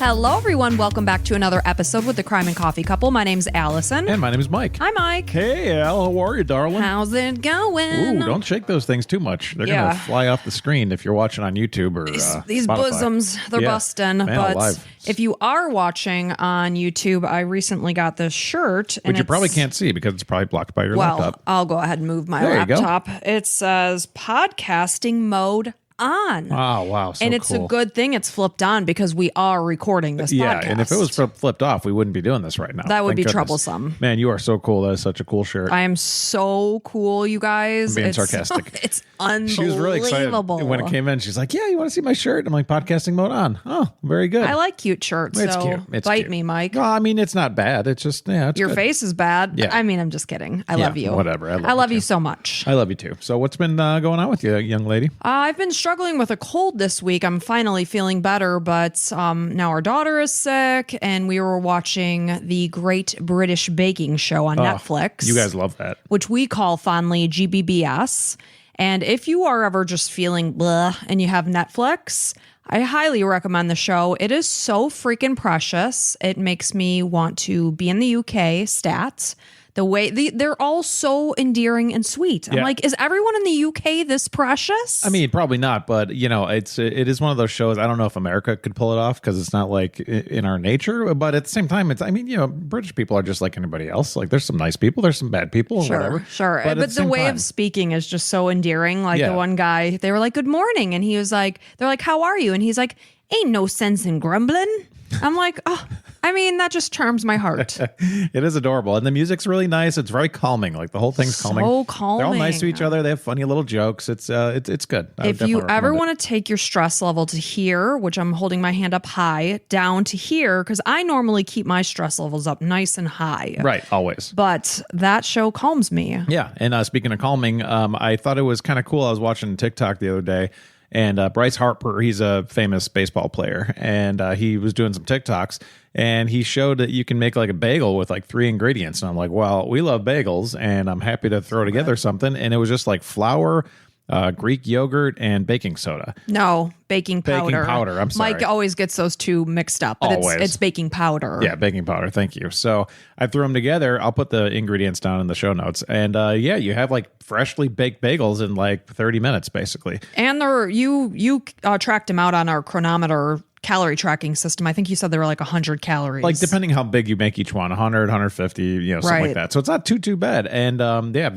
Hello, everyone. Welcome back to another episode with the Crime and Coffee Couple. My name's Allison. And my name is Mike. Hi, Mike. Hey, Al. How are you, darling? How's it going? Ooh, don't shake those things too much. They're going to fly off the screen if you're watching on YouTube or these Spotify. bosoms, they're busting. Man, but alive. if you are watching on YouTube, I recently got this shirt. Which you probably can't see because it's probably blocked by your laptop. I'll go ahead and move my There you go. laptop. It says podcasting mode on. Oh, wow. So and it's cool. a good thing it's flipped on because we are recording this podcast. And if it was flipped off, we wouldn't be doing this right now. That would Thank be goodness. troublesome. Man, you are so cool. That is such a cool shirt. I am so cool, you guys. I'm being sarcastic. It's unbelievable. She was really excited when it came in. She's like, yeah, you want to see my shirt? I'm like, podcasting mode on. Oh, very good. I like cute shirts. It's so cute. It's bite cute. me, Mike. No, I mean, it's not bad. It's just, it's Your good. face is bad. Yeah. I mean, I'm just kidding. I love you. Whatever. I love you you too. so much. I love you too. So what's been going on with you, young lady? I've been struggling with a cold this week. I'm finally feeling better, but now our daughter is sick, and we were watching the Great British Baking Show on Netflix. You guys love that. Which we call fondly GBBS. And if you are ever just feeling blah and you have Netflix, I highly recommend the show. It is so freaking precious. It makes me want to be in the UK stat. The way they're all so endearing and sweet. I'm like, is everyone in the UK this precious? I mean, probably not, but it is one of those shows. I don't know if America could pull it off because it's not like in our nature. But at the same time, British people are just like anybody else. Like, there's some nice people, there's some bad people, whatever. Sure. But the way of speaking is just so endearing. Like the one guy, they were like, "Good morning," and he was like, "They're like, how are you?" And he's like, "Ain't no sense in grumbling." I'm like, oh, I mean, that just charms my heart. It is adorable. And the music's really nice. It's very calming. Like, the whole thing's calming. So calming. They're all nice to each other. They have funny little jokes. It's good. If you ever want to take your stress level to here, which I'm holding my hand up high, down to here, because I normally keep my stress levels up nice and high. Right, always. But that show calms me. Yeah. And speaking of calming, I thought it was kind of cool. I was watching TikTok the other day. And Bryce Harper, he's a famous baseball player, and he was doing some TikToks, and he showed that you can make like a bagel with like 3 ingredients. And I'm like, well, we love bagels, and I'm happy to throw together something. And it was just like flour, Greek yogurt, and baking soda. No, baking powder. Baking powder, I'm sorry. Mike always gets those two mixed up, but it's baking powder. Yeah, baking powder. Thank you. So I threw them together. I'll put the ingredients down in the show notes. And you have like freshly baked bagels in like 30 minutes, basically. And you tracked them out on our chronometer calorie tracking system. I think you said they were like 100 calories. Like, depending how big you make each one, 100, 150, something like that. So it's not too bad. And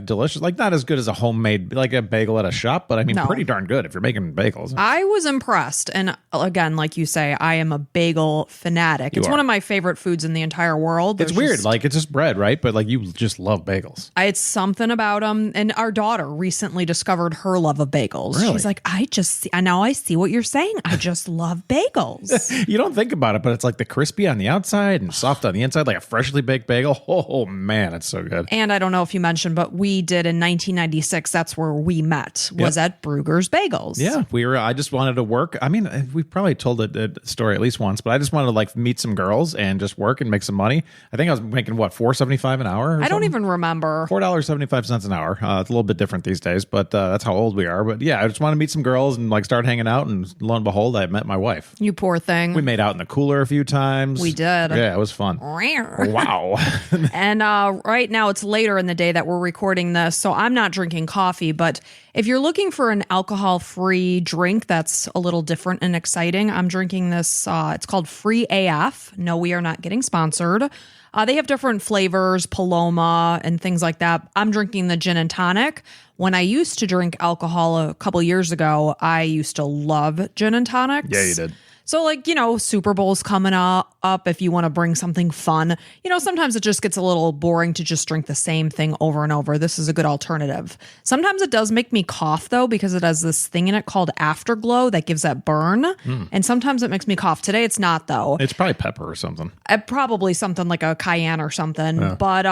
delicious. Like, not as good as a homemade, like a bagel at a shop, but I mean, pretty darn good if you're making bagels. I was impressed. And again, like you say, I am a bagel fanatic. It's one of my favorite foods in the entire world. It's weird. Like, it's just bread, right? But like, you just love bagels. It's something about them. And our daughter recently discovered her love of bagels. Really? She's like, now I see what you're saying. I just love bagels. You don't think about it, but it's like the crispy on the outside and soft on the inside, like a freshly baked bagel. Oh man, it's so good. And I don't know if you mentioned, but we did in 1996. That's where we met. Was at Brugger's Bagels. Yeah, I just wanted to work. I mean, we probably told the story at least once, but I just wanted to like meet some girls and just work and make some money. I think I was making $4.75 an hour. I don't even remember. $4.75 an hour. It's a little bit different these days, but that's how old we are. But yeah, I just want to meet some girls and like start hanging out. And lo and behold, I met my wife. You poor thing. We made out in the cooler a few times. We did. Yeah, it was fun. Wow. And right now it's later in the day that we're recording this, so I'm not drinking coffee. But if you're looking for an alcohol-free drink that's a little different and exciting, I'm drinking this. It's called Free AF. No, we are not getting sponsored. They have different flavors, Paloma and things like that. I'm drinking the gin and tonic. When I used to drink alcohol a couple years ago, I used to love gin and tonics. Yeah, you did. So like, Super Bowl's coming up if you want to bring something fun. Sometimes it just gets a little boring to just drink the same thing over and over. This is a good alternative. Sometimes it does make me cough, though, because it has this thing in it called Afterglow that gives that burn. And sometimes it makes me cough. Today it's not, though. It's probably pepper or something. Probably something like a cayenne or something. Yeah. But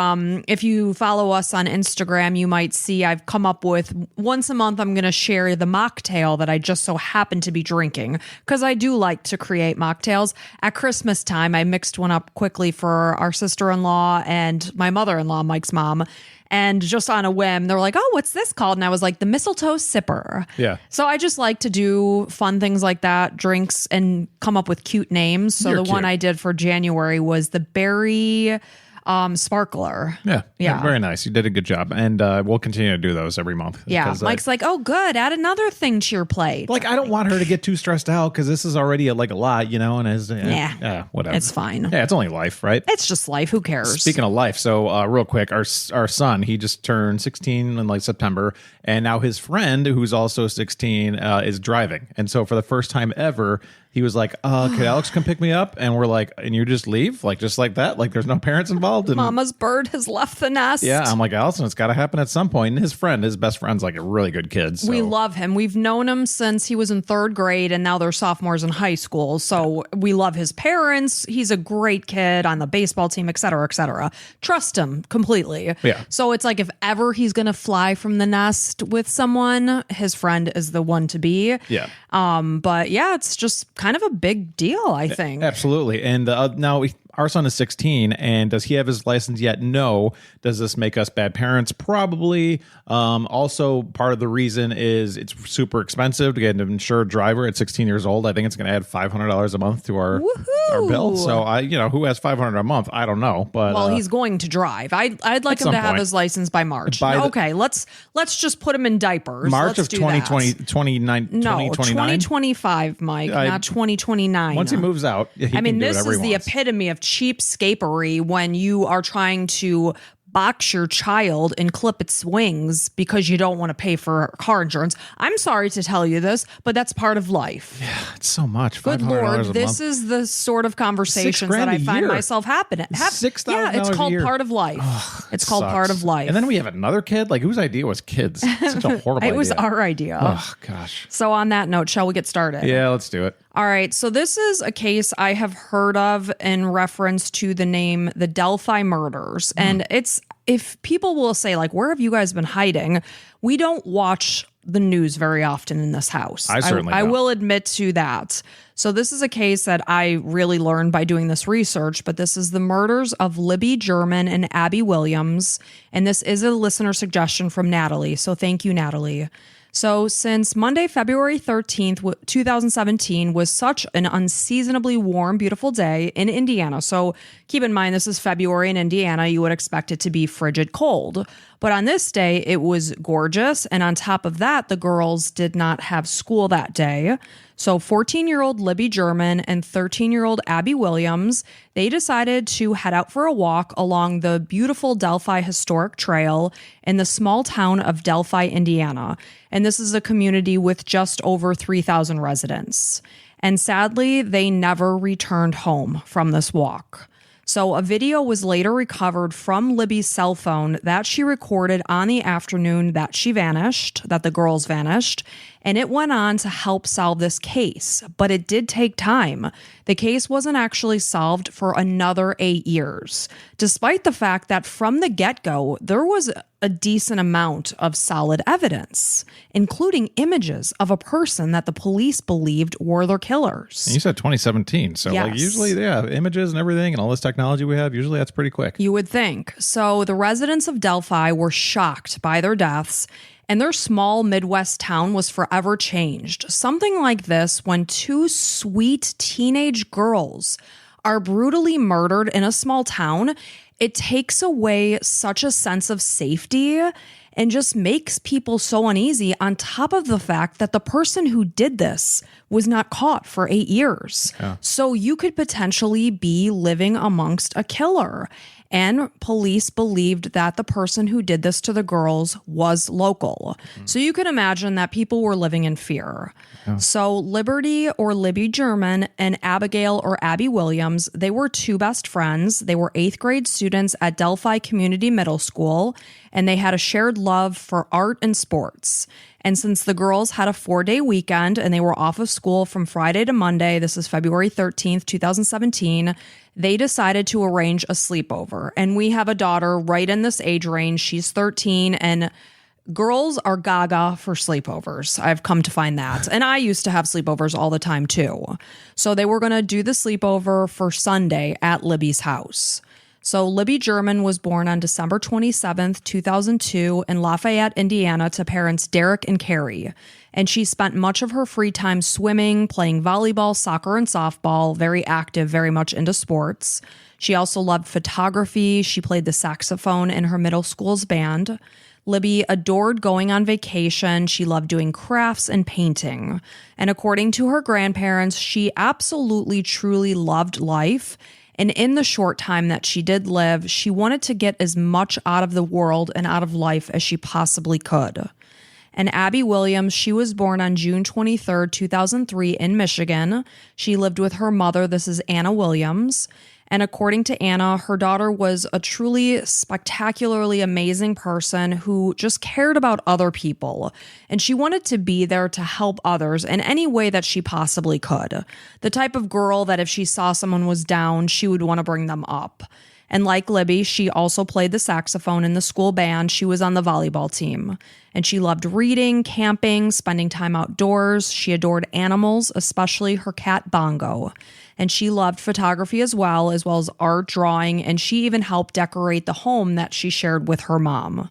if you follow us on Instagram, you might see I've come up with once a month I'm going to share the mocktail that I just so happen to be drinking because I do like like to create mocktails. At Christmas time, I mixed one up quickly for our sister-in-law and my mother-in-law, Mike's mom. And just on a whim, they were like, oh, what's this called? And I was like, the mistletoe sipper. Yeah. So I just like to do fun things like that, drinks, and come up with cute names. So the one I did for January was the berry sparkler. Yeah. Very nice. You did a good job. And we'll continue to do those every month. Yeah. Mike's like, oh, good. Add another thing to your plate. Like, I don't want her to get too stressed out because this is already a lot, and whatever. It's fine. Yeah, it's only life, right? It's just life. Who cares? Speaking of life, so real quick, our son, he just turned 16 in September, and now his friend, who's also 16, is driving. And so for the first time ever, he was like, could Alex come pick me up? And we're like, and you just leave? Like, just like that? Like, there's no parents involved? And Mama's bird has left the nest. Yeah, I'm like, Allison, it's got to happen at some point. And his best friend's like a really good kid. So. We love him. We've known him since he was in 3rd grade, and now they're sophomores in high school. So we love his parents. He's a great kid on the baseball team, et cetera, et cetera. Trust him completely. Yeah. So it's like if ever he's going to fly from the nest with someone, his friend is the one to be. Yeah. But yeah, it's just kind of a big deal, I think. Absolutely. And now our son is 16, and does he have his license yet? No. Does this make us bad parents? Probably. Also, part of the reason is it's super expensive to get an insured driver at 16 years old. I think it's going to add $500 a month to our bill. So who has $500 a month? I don't know. But he's going to drive. I'd like him to have his license by March. Let's just put him in diapers. March of 2020, 2025, Mike, not 2029. Once he moves out, this is the epitome of cheapskapery when you are trying to box your child and clip its wings because you don't want to pay for car insurance. I'm sorry to tell you this, but that's part of life. Yeah, it's so much. Good Lord, this is the sort of conversations that I find myself happening. $6,000 yeah, it's called a year. Part of life. It's called part of life. And then we have another kid. Like, whose idea was kids? Such a horrible idea. It was our idea. Oh, gosh. So on that note, shall we get started? Yeah, let's do it. All right. So this is a case I have heard of in reference to the name the Delphi Murders. And if people will say, like, where have you guys been hiding? We don't watch the news very often in this house. I certainly don't. I will admit to that. So this is a case that I really learned by doing this research, but this is the murders of Libby German and Abby Williams. And this is a listener suggestion from Natalie. So thank you, Natalie. So since Monday, February 13th, 2017 was such an unseasonably warm, beautiful day in Indiana. So keep in mind, this is February in Indiana. You would expect it to be frigid cold. But on this day, it was gorgeous. And on top of that, the girls did not have school that day. So 14-year-old Libby German and 13-year-old Abby Williams, they decided to head out for a walk along the beautiful Delphi Historic Trail in the small town of Delphi, Indiana. And this is a community with just over 3,000 residents. And sadly, they never returned home from this walk. So a video was later recovered from Libby's cell phone that she recorded on the afternoon that the girls vanished, and it went on to help solve this case. But it did take time. The case wasn't actually solved for another 8 years, despite the fact that from the get-go, there was a decent amount of solid evidence, including images of a person that the police believed were their killers. And you said 2017, so yes. Like usually, images and everything and all this technology we have, usually that's pretty quick. You would think. So the residents of Delphi were shocked by their deaths, and their small Midwest town was forever changed. Something like this when 2 sweet teenage girls are brutally murdered in a small town, it takes away such a sense of safety and just makes people so uneasy, on top of the fact that the person who did this was not caught for 8 years. Yeah. So you could potentially be living amongst a killer. And police believed that the person who did this to the girls was local. So you can imagine that people were living in fear. Yeah. So Liberty or Libby German and Abigail or Abby Williams, they were 2 best friends. They were 8th grade students at Delphi Community Middle School, and they had a shared love for art and sports. And since the girls had a 4-day weekend and they were off of school from Friday to Monday, this is February 13th, 2017, they decided to arrange a sleepover. And we have a daughter right in this age range. She's 13, and Girls are gaga for sleepovers. I've come to find that. And I used to have sleepovers all the time too. So they were going to do the sleepover for Sunday at Libby's house. So Libby German was born on December 27th, 2002 in Lafayette, Indiana to parents Derek and Carrie. And she spent much of her free time swimming, playing volleyball, soccer, and softball, very active, very much into sports. She also loved photography. She played the saxophone in her middle school's band. Libby adored going on vacation. She loved doing crafts and painting. And according to her grandparents, she absolutely, truly loved life. And in the short time that she did live, she wanted to get as much out of the world and out of life as she possibly could. And Abby Williams, she was born on June 23rd, 2003 in Michigan. She lived with her mother. This is Anna Williams. And according to Anna, her daughter was a truly spectacularly amazing person who just cared about other people. And she wanted to be there to help others in any way that she possibly could. The type of girl that if she saw someone was down, she would want to bring them up. And like Libby, she also played the saxophone in the school band. She was on the volleyball team. And she loved reading, camping, spending time outdoors. She adored animals, especially her cat Bongo. And she loved photography as well as art, drawing, and she even helped decorate the home that she shared with her mom.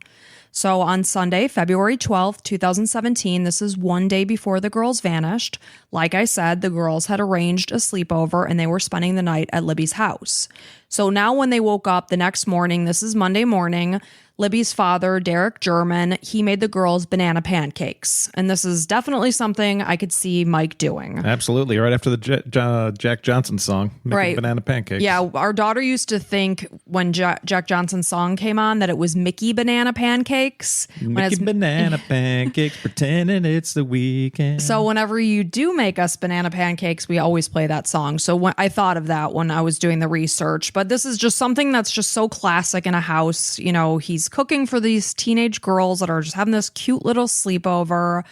So on Sunday, February 12th, 2017, this is one day before the girls vanished. Like I said, the girls had arranged a sleepover and they were spending the night at Libby's house. So now when they woke up the next morning, this is Monday morning, Libby's father, Derek German, he made the girls banana pancakes. And this is definitely something I could see Mike doing. Absolutely. Right after the Jack Johnson song, making right. banana pancakes. Yeah, our daughter used to think when Jack Johnson's song came on that it was Mickey banana pancakes. Mickey banana pancakes, pretending it's the weekend. So whenever you do make us banana pancakes, we always play that song. So when I thought of that when I was doing the research. But this is just something that's just so classic in a house. You know, he's cooking for these teenage girls that are just having this cute little sleepover.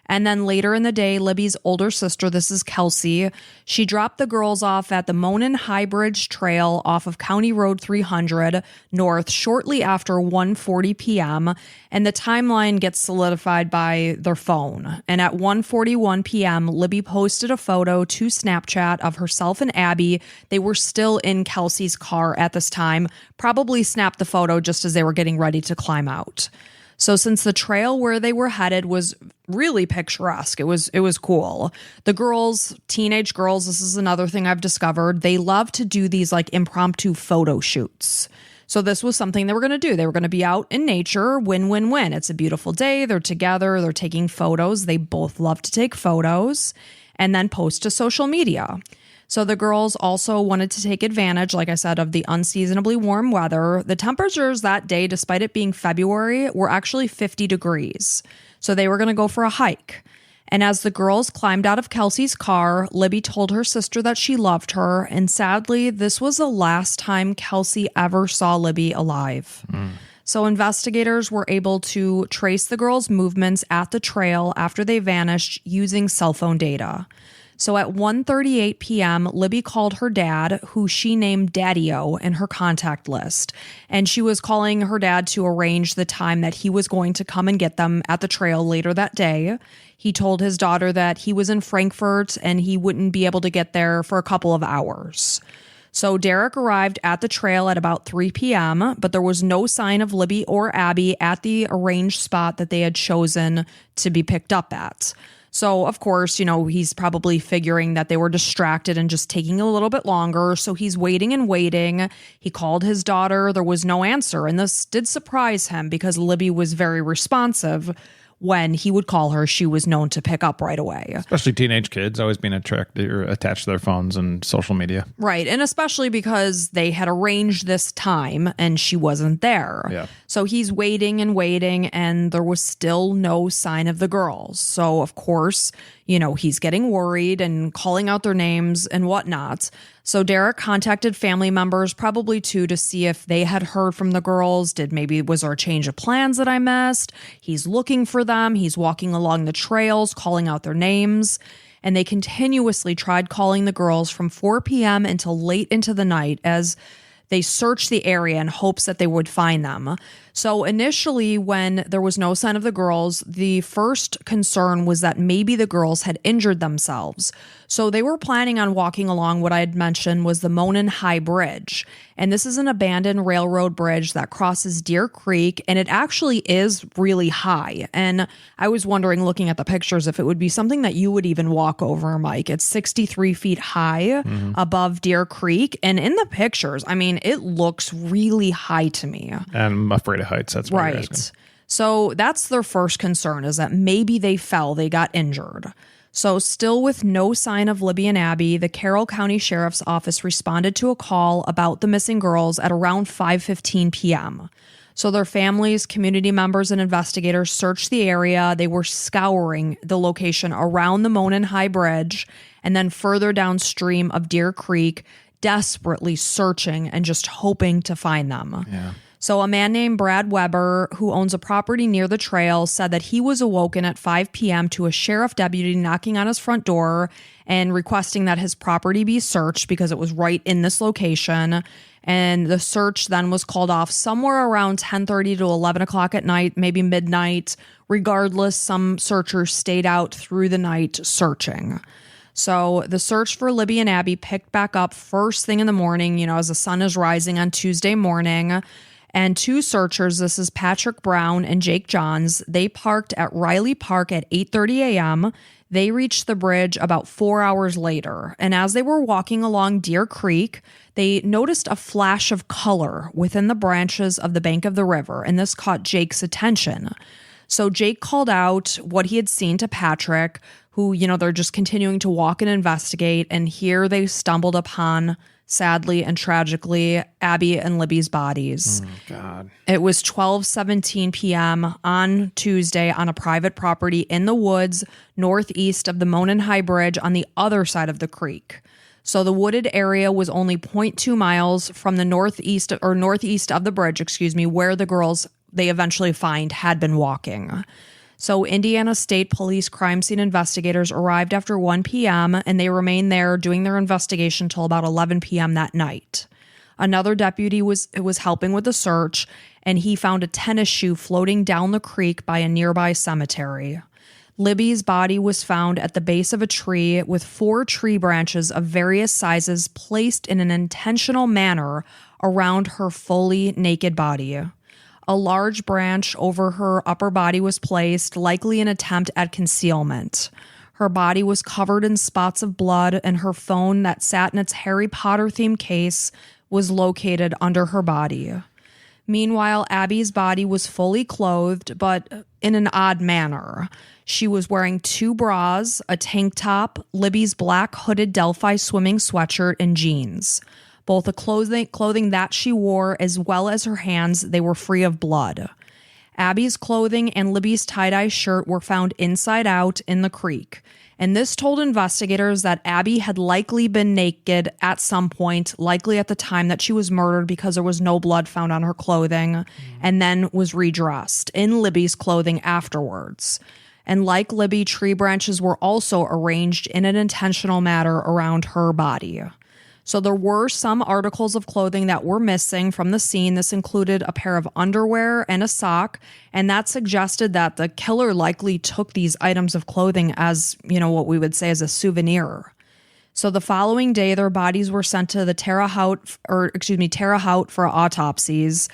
And then later in the day, Libby's older sister, this is Kelsey, she dropped the girls off at the Monon High Bridge Trail off of County Road 300 North shortly after 1:40 p.m. And the timeline gets solidified by their phone. And at 1:41 p.m., Libby posted a photo to Snapchat of herself and Abby. They were still in Kelsey's car at this time, probably snapped the photo just as they were getting ready to climb out. So since the trail where they were headed was really picturesque, it was cool. The girls, teenage girls, this is another thing I've discovered. They love to do these like impromptu photo shoots. So this was something they were going to do. They were going to be out in nature, win-win-win. It's a beautiful day. They're together. They're taking photos. They both love to take photos and then post to social media. So the girls also wanted to take advantage, like I said, of the unseasonably warm weather. The temperatures that day, despite it being February, were actually 50 degrees. So they were going to go for a hike. And as the girls climbed out of Kelsey's car, Libby told her sister that she loved her. And sadly, this was the last time Kelsey ever saw Libby alive. So investigators were able to trace the girls' movements at the trail after they vanished using cell phone data. So at 1:38 p.m., Libby called her dad, who she named Daddy-O in her contact list. And she was calling her dad to arrange the time that he was going to come and get them at the trail later that day. He told his daughter that he was in Frankfurt and he wouldn't be able to get there for a couple of hours. So Derek arrived at the trail at about 3 p.m., but there was no sign of Libby or Abby at the arranged spot that they had chosen to be picked up at. So, of course, you know, he's probably figuring that they were distracted and just taking a little bit longer. So he's waiting and waiting. He called his daughter. There was no answer. And this did surprise him because Libby was very responsive. When he would call her, she was known to pick up right away. Especially teenage kids always being attracted or attached to their phones and social media. Right. And especially because they had arranged this time and she wasn't there. Yeah. So he's waiting and waiting and there was still no sign of the girls. So, of course, you know, he's getting worried and calling out their names and whatnot. So Derek contacted family members, probably too, to see if they had heard from the girls. Was there a change of plans that I missed? He's looking for them. He's walking along the trails, calling out their names. And they continuously tried calling the girls from 4 p.m. until late into the night as they searched the area in hopes that they would find them. So initially, when there was no sign of the girls, the first concern was that maybe the girls had injured themselves. So they were planning on walking along what I had mentioned was the Monon High Bridge. And this is an abandoned railroad bridge that crosses Deer Creek, and it actually is really high. And I was wondering, looking at the pictures, if it would be something that you would even walk over, Mike. It's 63 feet high above Deer Creek. And in the pictures, I mean, it looks really high to me. I'm afraid of heights. That's why you're asking. So that's their first concern, is that maybe they fell, they got injured. So still with no sign of Libby and Abby, the Carroll County Sheriff's Office responded to a call about the missing girls at around 5:15 p.m. So their families, community members, and investigators searched the area. They were scouring the location around the Monon High Bridge and then further downstream of Deer Creek, desperately searching and just hoping to find them. Yeah. So a man named Brad Weber, who owns a property near the trail, said that he was awoken at 5 p.m. to a sheriff deputy knocking on his front door and requesting that his property be searched because it was right in this location. And the search then was called off somewhere around 10:30 to 11 o'clock at night, maybe midnight. Regardless, some searchers stayed out through the night searching. So the search for Libby and Abby picked back up first thing in the morning, as the sun is rising on Tuesday morning. And two searchers, this is Patrick Brown and Jake Johns, they parked at Riley Park at 8:30 a.m. They reached the bridge about 4 hours later. And as they were walking along Deer Creek, they noticed a flash of color within the branches of the bank of the river. And this caught Jake's attention. So Jake called out what he had seen to Patrick, who, they're just continuing to walk and investigate. And here they stumbled upon, sadly and tragically, Abby and Libby's bodies. Oh, God. It was 12:17 p.m. on Tuesday on a private property in the woods northeast of the Monon High Bridge on the other side of the creek. So the wooded area was only 0.2 miles from the northeast of the bridge, where the girls they eventually find had been walking. So Indiana State Police crime scene investigators arrived after 1 p.m. and they remained there doing their investigation till about 11 p.m. that night. Another deputy was helping with the search, and he found a tennis shoe floating down the creek by a nearby cemetery. Libby's body was found at the base of a tree with 4 tree branches of various sizes placed in an intentional manner around her fully naked body. A large branch over her upper body was placed, likely an attempt at concealment. Her body was covered in spots of blood, and her phone that sat in its Harry Potter-themed case was located under her body. Meanwhile, Abby's body was fully clothed, but in an odd manner. She was wearing 2 bras, a tank top, Libby's black hooded Delphi swimming sweatshirt, and jeans. Both the clothing that she wore as well as her hands, they were free of blood. Abby's clothing and Libby's tie-dye shirt were found inside out in the creek. And this told investigators that Abby had likely been naked at some point, likely at the time that she was murdered because there was no blood found on her clothing, and then was redressed in Libby's clothing afterwards. And like Libby, tree branches were also arranged in an intentional manner around her body. So there were some articles of clothing that were missing from the scene. This included a pair of underwear and a sock, and that suggested that the killer likely took these items of clothing as, what we would say as a souvenir. So the following day, their bodies were sent to the Terre Haute for autopsies.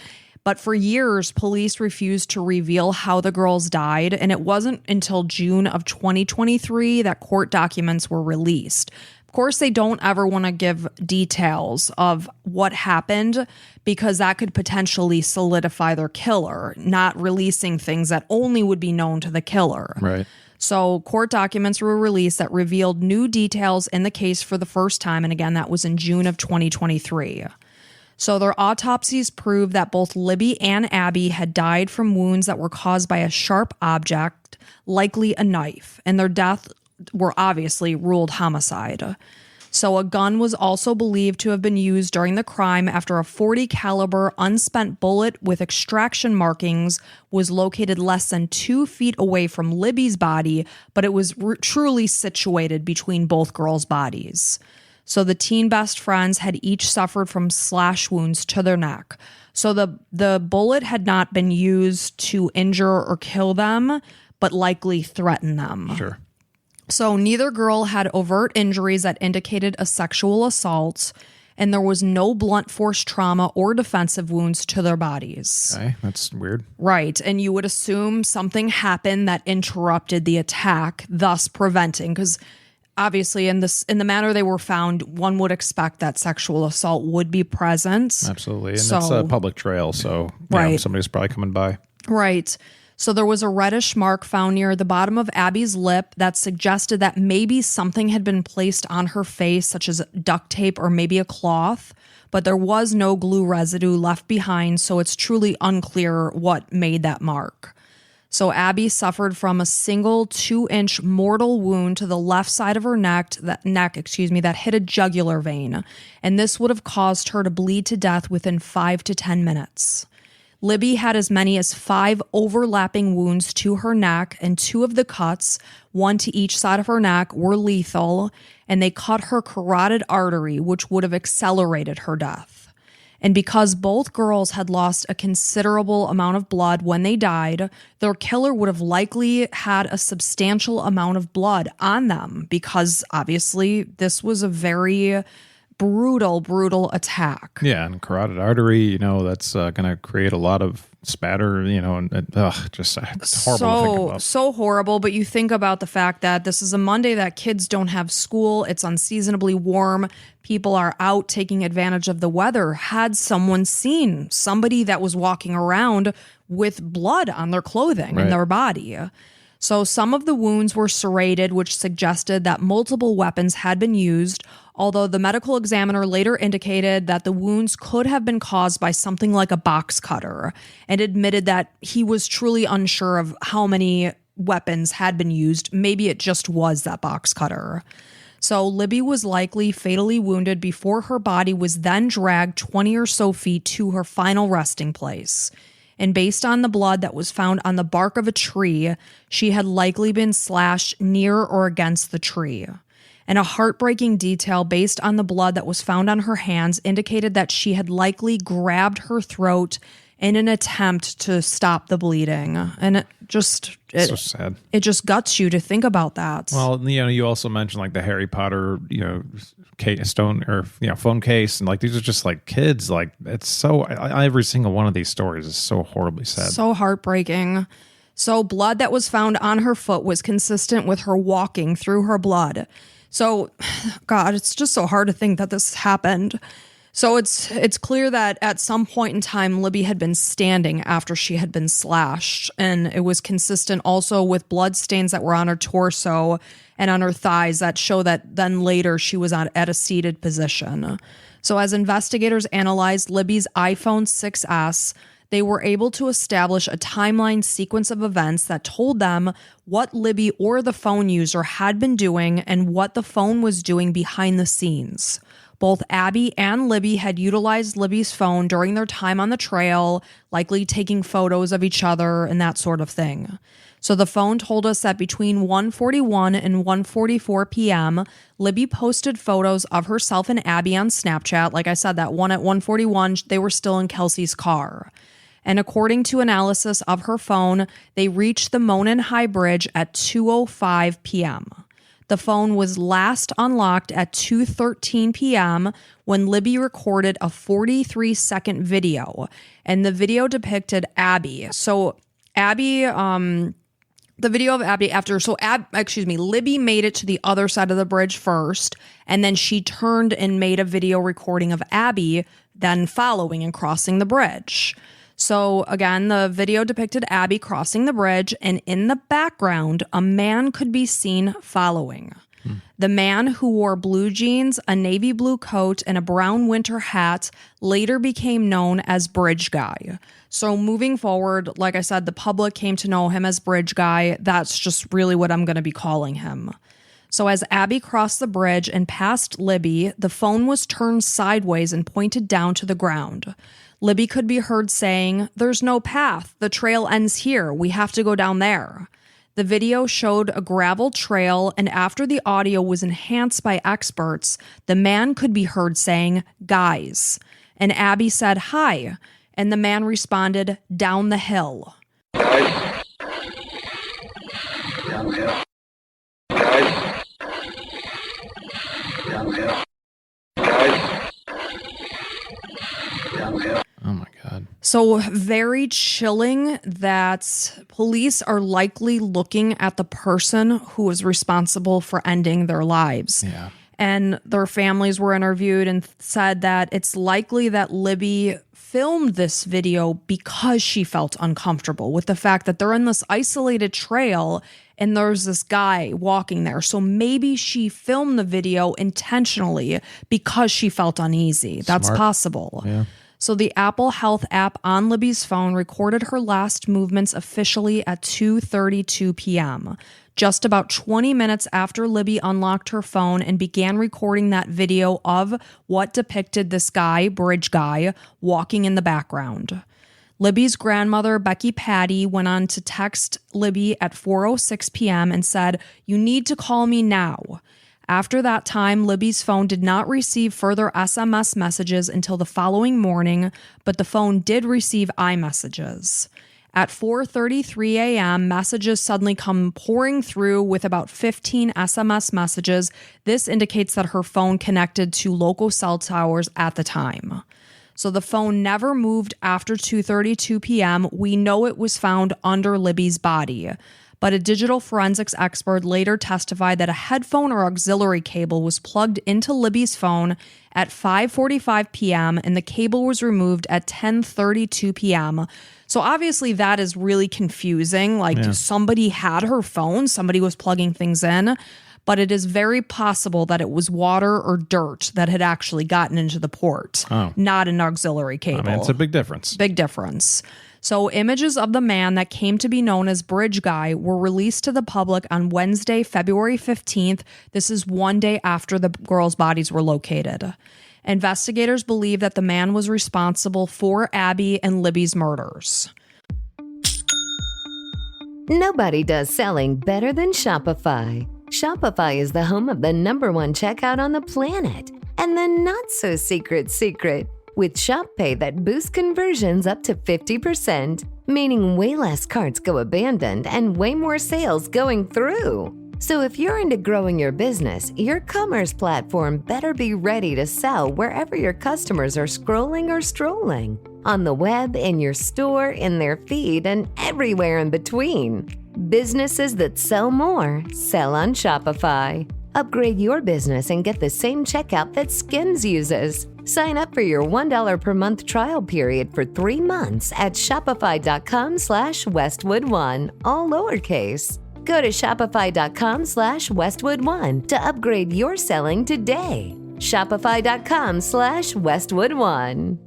But for years, police refused to reveal how the girls died, and it wasn't until June of 2023 that court documents were released. Of course, they don't ever want to give details of what happened because that could potentially solidify their killer, not releasing things that only would be known to the killer. Right. So court documents were released that revealed new details in the case for the first time. And again, that was in June of 2023. So their autopsies proved that both Libby and Abby had died from wounds that were caused by a sharp object, likely a knife, and their death were obviously ruled homicide. So a gun was also believed to have been used during the crime after a .40 caliber unspent bullet with extraction markings was located less than 2 feet away from Libby's body, but it was truly situated between both girls' bodies. So the teen best friends had each suffered from slash wounds to their neck. So the bullet had not been used to injure or kill them, but likely threaten them. Sure. So neither girl had overt injuries that indicated a sexual assault, and there was no blunt force trauma or defensive wounds to their bodies. Okay, that's weird. Right, and you would assume something happened that interrupted the attack, thus preventing, because obviously in the manner they were found, one would expect that sexual assault would be present. Absolutely, and it's a public trail, so right. Somebody's probably coming by. Right. So there was a reddish mark found near the bottom of Abby's lip that suggested that maybe something had been placed on her face, such as duct tape or maybe a cloth, but there was no glue residue left behind, so it's truly unclear what made that mark. So Abby suffered from a single 2-inch mortal wound to the left side of her neck that hit a jugular vein, and this would have caused her to bleed to death within 5 to 10 minutes. Libby had as many as 5 overlapping wounds to her neck, and 2 of the cuts, one to each side of her neck, were lethal, and they cut her carotid artery, which would have accelerated her death. And because both girls had lost a considerable amount of blood when they died, their killer would have likely had a substantial amount of blood on them, because obviously this was a very brutal attack. Yeah, and carotid artery, that's going to create a lot of spatter, just horrible to think about. So horrible, but you think about the fact that this is a Monday that kids don't have school, it's unseasonably warm, people are out taking advantage of the weather. Had someone seen somebody that was walking around with blood on their clothing and their body? So some of the wounds were serrated, which suggested that multiple weapons had been used, although the medical examiner later indicated that the wounds could have been caused by something like a box cutter, and admitted that he was truly unsure of how many weapons had been used. Maybe it just was that box cutter. So Libby was likely fatally wounded before her body was then dragged 20 or so feet to her final resting place. And based on the blood that was found on the bark of a tree, she had likely been slashed near or against the tree. And a heartbreaking detail based on the blood that was found on her hands indicated that she had likely grabbed her throat in an attempt to stop the bleeding. And so sad. It just guts you to think about that. Well, you also mentioned like the Harry Potter, phone case, and like these are just like kids. Like it's so every single one of these stories is so horribly sad, so heartbreaking. So blood that was found on her foot was consistent with her walking through her blood. So, God, it's just so hard to think that this happened. So it's clear that at some point in time, Libby had been standing after she had been slashed, and it was consistent also with blood stains that were on her torso and on her thighs that show that then later she was at a seated position. So as investigators analyzed Libby's iPhone 6S, they were able to establish a timeline sequence of events that told them what Libby or the phone user had been doing and what the phone was doing behind the scenes. Both Abby and Libby had utilized Libby's phone during their time on the trail, likely taking photos of each other and that sort of thing. So the phone told us that between 1:41 and 1:44 p.m., Libby posted photos of herself and Abby on Snapchat. Like I said, that one at 1:41, they were still in Kelsey's car. And according to analysis of her phone, they reached the Monon High Bridge at 2:05 p.m. The phone was last unlocked at 2:13 p.m. when Libby recorded a 43-second video, and the video depicted Abby. So Abby, the video of Abby Libby made it to the other side of the bridge first, and then she turned and made a video recording of Abby then following and crossing the bridge. So again, the video depicted Abby crossing the bridge, and in the background, a man could be seen following. The man, who wore blue jeans, a navy blue coat, and a brown winter hat, later became known as Bridge Guy. So moving forward, like I said, the public came to know him as Bridge Guy. That's just really what I'm going to be calling him. So as Abby crossed the bridge and passed Libby, the phone was turned sideways and pointed down to the ground. Libby could be heard saying, "There's no path. The trail ends here. We have to go down there." The video showed a gravel trail, and after the audio was enhanced by experts, the man could be heard saying, "Guys." And Abby said, "Hi." And the man responded, "Down the hill." Guys. Down the hill. Guys. Down the hill. Guys. Down the hill. Oh my God. So very chilling that police are likely looking at the person who was responsible for ending their lives. Yeah. And their families were interviewed and said that it's likely that Libby filmed this video because she felt uncomfortable with the fact that they're in this isolated trail and there's this guy walking there. So maybe she filmed the video intentionally because she felt uneasy. That's Smart. possible. Yeah. So the Apple Health app on Libby's phone recorded her last movements officially at 2:32 p.m., just about 20 minutes after Libby unlocked her phone and began recording that video of what depicted this guy, bridge guy, walking in the background. Libby's grandmother, Becky Patty, went on to text Libby at 4:06 p.m. and said, "You need to call me now." After that time, Libby's phone did not receive further SMS messages until the following morning, but the phone did receive iMessages. At 4:33 a.m., messages suddenly come pouring through with about 15 SMS messages. This indicates that her phone connected to local cell towers at the time. So the phone never moved after 2:32 p.m. We know it was found under Libby's body. But a digital forensics expert later testified that a headphone or auxiliary cable was plugged into Libby's phone at 5:45 p.m. and the cable was removed at 10:32 p.m. So obviously that is really confusing. Somebody had her phone, somebody was plugging things in, but it is very possible that it was water or dirt that had actually gotten into the port, not an auxiliary cable. I mean, it's a big difference. Big difference. So images of the man that came to be known as Bridge Guy were released to the public on Wednesday, February 15th. This is one day after the girls' bodies were located. Investigators believe that the man was responsible for Abby and Libby's murders. Nobody does selling better than Shopify. Shopify is the home of the #1 checkout on the planet. And the not-so-secret secret, with Shop Pay that boosts conversions up to 50%, meaning way less carts go abandoned and way more sales going through. So if you're into growing your business, your commerce platform better be ready to sell wherever your customers are scrolling or strolling. On the web, in your store, in their feed, and everywhere in between. Businesses that sell more, sell on Shopify. Upgrade your business and get the same checkout that Skims uses. Sign up for your $1 per month trial period for 3 months at shopify.com/Westwood1, all lowercase. Go to shopify.com/Westwood1 to upgrade your selling today. Shopify.com/Westwood1.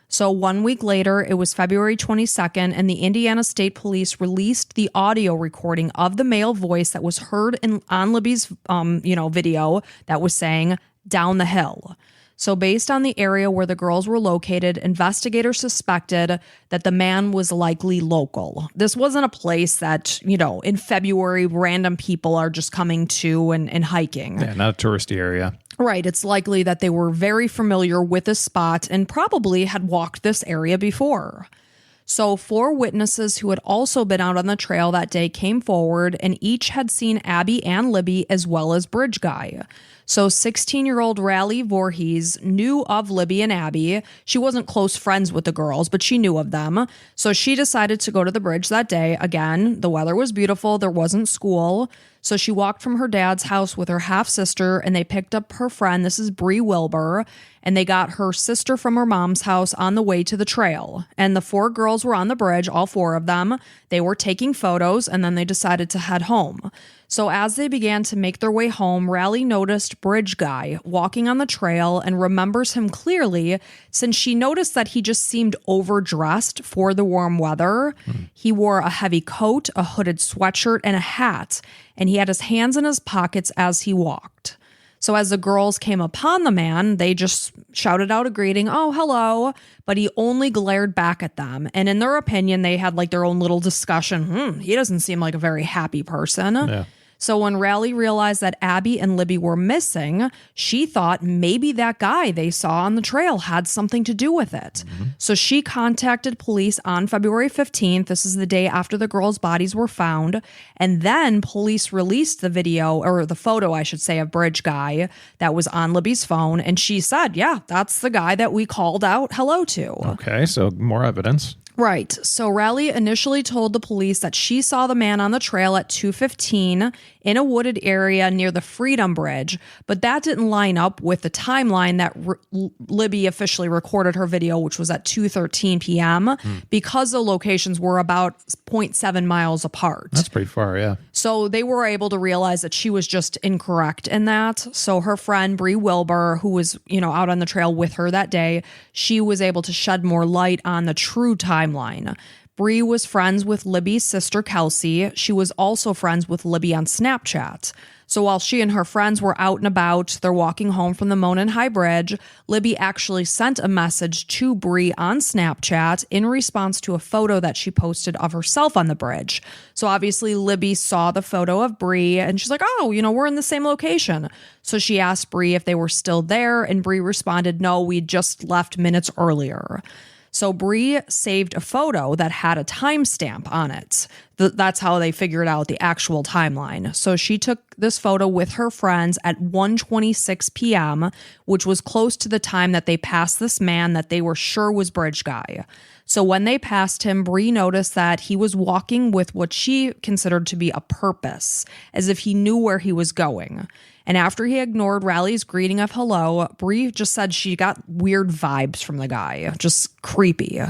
So 1 week later, it was February 22nd, and the Indiana State Police released the audio recording of the male voice that was heard on Libby's video that was saying, "Down the hill." So based on the area where the girls were located, investigators suspected that the man was likely local. This wasn't a place that, in February, random people are just coming to and hiking. Yeah, not a touristy area. Right. It's likely that they were very familiar with this spot and probably had walked this area before. So 4 witnesses who had also been out on the trail that day came forward, and each had seen Abby and Libby as well as Bridge Guy. So 16-year-old Raleigh Voorhees knew of Libby and Abby. She wasn't close friends with the girls, but she knew of them. So she decided to go to the bridge that day. Again, the weather was beautiful. There wasn't school. So she walked from her dad's house with her half-sister, and they picked up her friend. This is Bree Wilbur. And they got her sister from her mom's house on the way to the trail. And the 4 girls were on the bridge, all 4 of them. They were taking photos, and then they decided to head home. So as they began to make their way home, Raleigh noticed Bridge Guy walking on the trail and remembers him clearly since she noticed that he just seemed overdressed for the warm weather. He wore a heavy coat, a hooded sweatshirt, and a hat, and he had his hands in his pockets as he walked. So as the girls came upon the man, they just shouted out a greeting, "Oh, hello," but he only glared back at them. And in their opinion, they had like their own little discussion. He doesn't seem like a very happy person. Yeah. So when Raleigh realized that Abby and Libby were missing, she thought maybe that guy they saw on the trail had something to do with it. So she contacted police on February 15th. This is the day after the girls' bodies were found. And then police released the video, or the photo, I should say, of Bridge Guy that was on Libby's phone. And she said, yeah, that's the guy that we called out hello to. Okay, so more evidence. Right. So Raleigh initially told the police that she saw the man on the trail at 2:15 in a wooded area near the Freedom Bridge, but that didn't line up with the timeline that Libby officially recorded her video, which was at 2:13 p.m. because the locations were about 0.7 miles apart. That's pretty far, yeah. So they were able to realize that she was just incorrect in that. So her friend Bree Wilbur, who was, out on the trail with her that day, she was able to shed more light on the true timeline. Bree was friends with Libby's sister Kelsey. She was also friends with Libby on Snapchat. So while she and her friends were out and about, they're walking home from the Monon High Bridge, Libby actually sent a message to Bree on Snapchat in response to a photo that she posted of herself on the bridge. So obviously Libby saw the photo of Bree and she's like, oh, we're in the same location. So she asked Bree if they were still there, and Bree responded, no, we just left minutes earlier. So Bree saved a photo that had a timestamp on it. That's how they figured out the actual timeline. So she took this photo with her friends at 1:26 p.m., which was close to the time that they passed this man that they were sure was Bridge Guy. So when they passed him, Bree noticed that he was walking with what she considered to be a purpose, as if he knew where he was going. And after he ignored Raleigh's greeting of hello, Bree just said she got weird vibes from the guy, just creepy.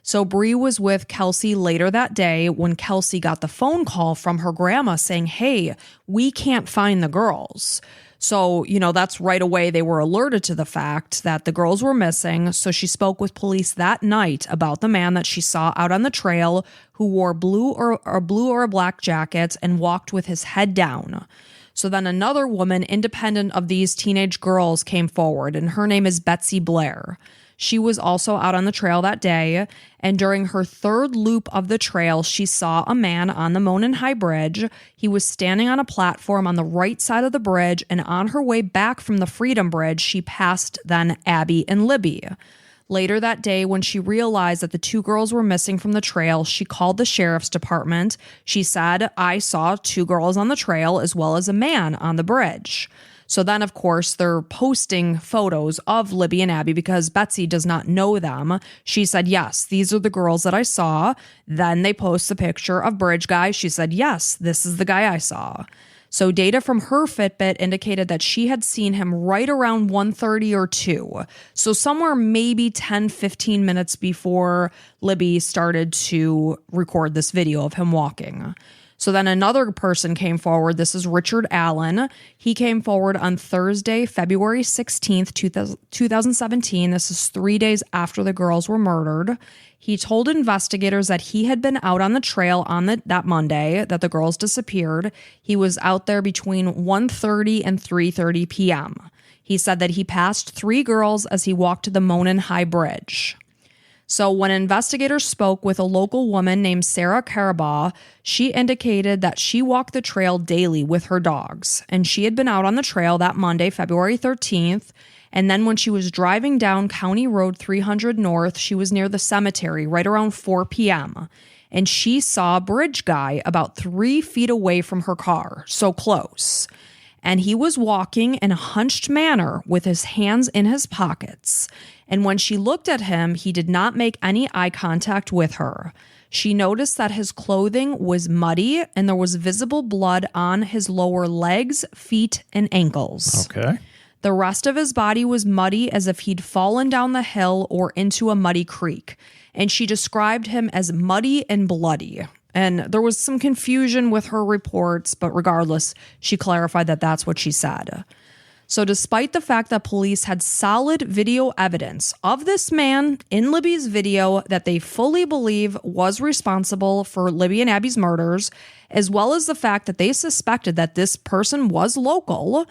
So Bree was with Kelsey later that day when Kelsey got the phone call from her grandma saying, hey, we can't find the girls. So, that's right away they were alerted to the fact that the girls were missing. So she spoke with police that night about the man that she saw out on the trail who wore blue or a black jacket and walked with his head down. So then another woman independent of these teenage girls came forward, and her name is Betsy Blair. She was also out on the trail that day, and during her third loop of the trail, she saw a man on the Monon High Bridge. He was standing on a platform on the right side of the bridge, and on her way back from the Freedom Bridge, she passed then Abby and Libby. Later that day, when she realized that the two girls were missing from the trail, she called the sheriff's department. She said, I saw two girls on the trail as well as a man on the bridge. So then, of course, they're posting photos of Libby and Abby because Betsy does not know them. She said, yes, these are the girls that I saw. Then they post the picture of Bridge Guy. She said, yes, this is the guy I saw. So data from her Fitbit indicated that she had seen him right around 1:30 or 2. So somewhere maybe 10, 15 minutes before Libby started to record this video of him walking. So then another person came forward. This is Richard Allen. He came forward on Thursday, February 16th, 2017. This is 3 days after the girls were murdered. He told investigators that he had been out on the trail on that Monday that the girls disappeared. He was out there between 1:30 and 3:30 p.m. He said that he passed 3 girls as he walked to the Monon High Bridge. So when investigators spoke with a local woman named Sarah Carabaugh, she indicated that she walked the trail daily with her dogs, and she had been out on the trail that Monday, February 13th, and then when she was driving down County Road 300 North, she was near the cemetery right around 4 p.m., and she saw Bridge Guy about 3 feet away from her car, so close. And he was walking in a hunched manner with his hands in his pockets. And when she looked at him, he did not make any eye contact with her. She noticed that his clothing was muddy and there was visible blood on his lower legs, feet, and ankles. Okay. The rest of his body was muddy as if he'd fallen down the hill or into a muddy creek. And she described him as muddy and bloody. And there was some confusion with her reports, but regardless, she clarified that that's what she said. So despite the fact that police had solid video evidence of this man in Libby's video that they fully believe was responsible for Libby and Abby's murders, as well as the fact that they suspected that this person was local,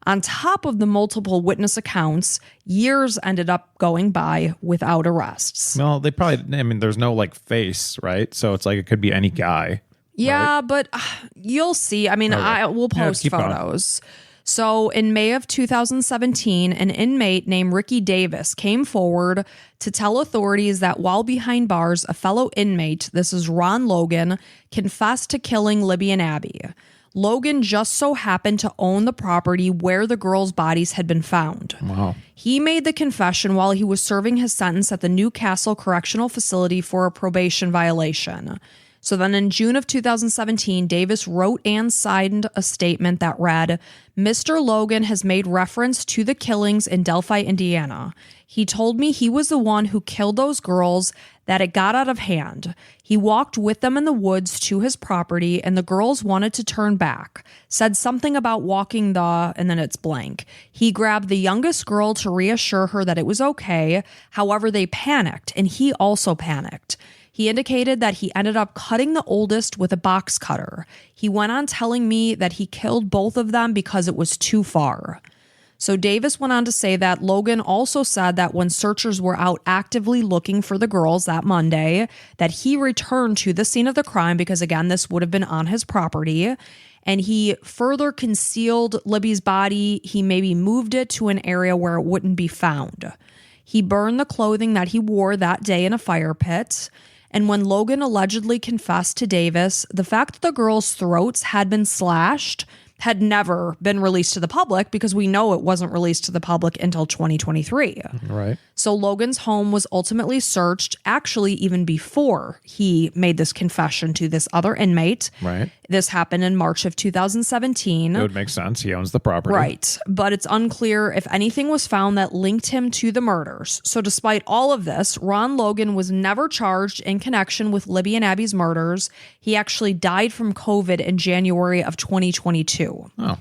On top of the multiple witness accounts, years ended up going by without arrests. Well, they probably, I mean, there's no like face, right? So it's like it could be any guy. Yeah, right? but you'll see. I mean, Okay. I will post keep going. photos. So in May of 2017, an inmate named Ricky Davis came forward to tell authorities that while behind bars, a fellow inmate, this is Ron Logan, confessed to killing Libby and Abby. Logan just so happened to own the property where the girls' bodies had been found. Wow. He made the confession while he was serving his sentence at the Newcastle Correctional Facility for a probation violation. So then in June of 2017, Davis wrote and signed a statement that read, "Mr. Logan has made reference to the killings in Delphi, Indiana. He told me he was the one who killed those girls, that it got out of hand. He walked with them in the woods to his property and the girls wanted to turn back. Said something about walking the," and then it's blank. "He grabbed the youngest girl to reassure her that it was okay. However, they panicked and he also panicked. He indicated that he ended up cutting the oldest with a box cutter. He went on telling me that he killed both of them because it was too far." So Davis went on to say that Logan also said that when searchers were out actively looking for the girls that Monday, that he returned to the scene of the crime because, again, this would have been on his property. And he further concealed Libby's body. He maybe moved it to an area where it wouldn't be found. He burned the clothing that he wore that day in a fire pit. And when Logan allegedly confessed to Davis, the fact that the girls' throats had been slashed had never been released to the public because we know it wasn't released to the public until 2023. Right. So Logan's home was ultimately searched, actually even before he made this confession to this other inmate. Right. This happened in March of 2017. It would make sense. He owns the property. Right. But it's unclear if anything was found that linked him to the murders. So despite all of this, Ron Logan was never charged in connection with Libby and Abby's murders. He actually died from COVID in January of 2022. Oh.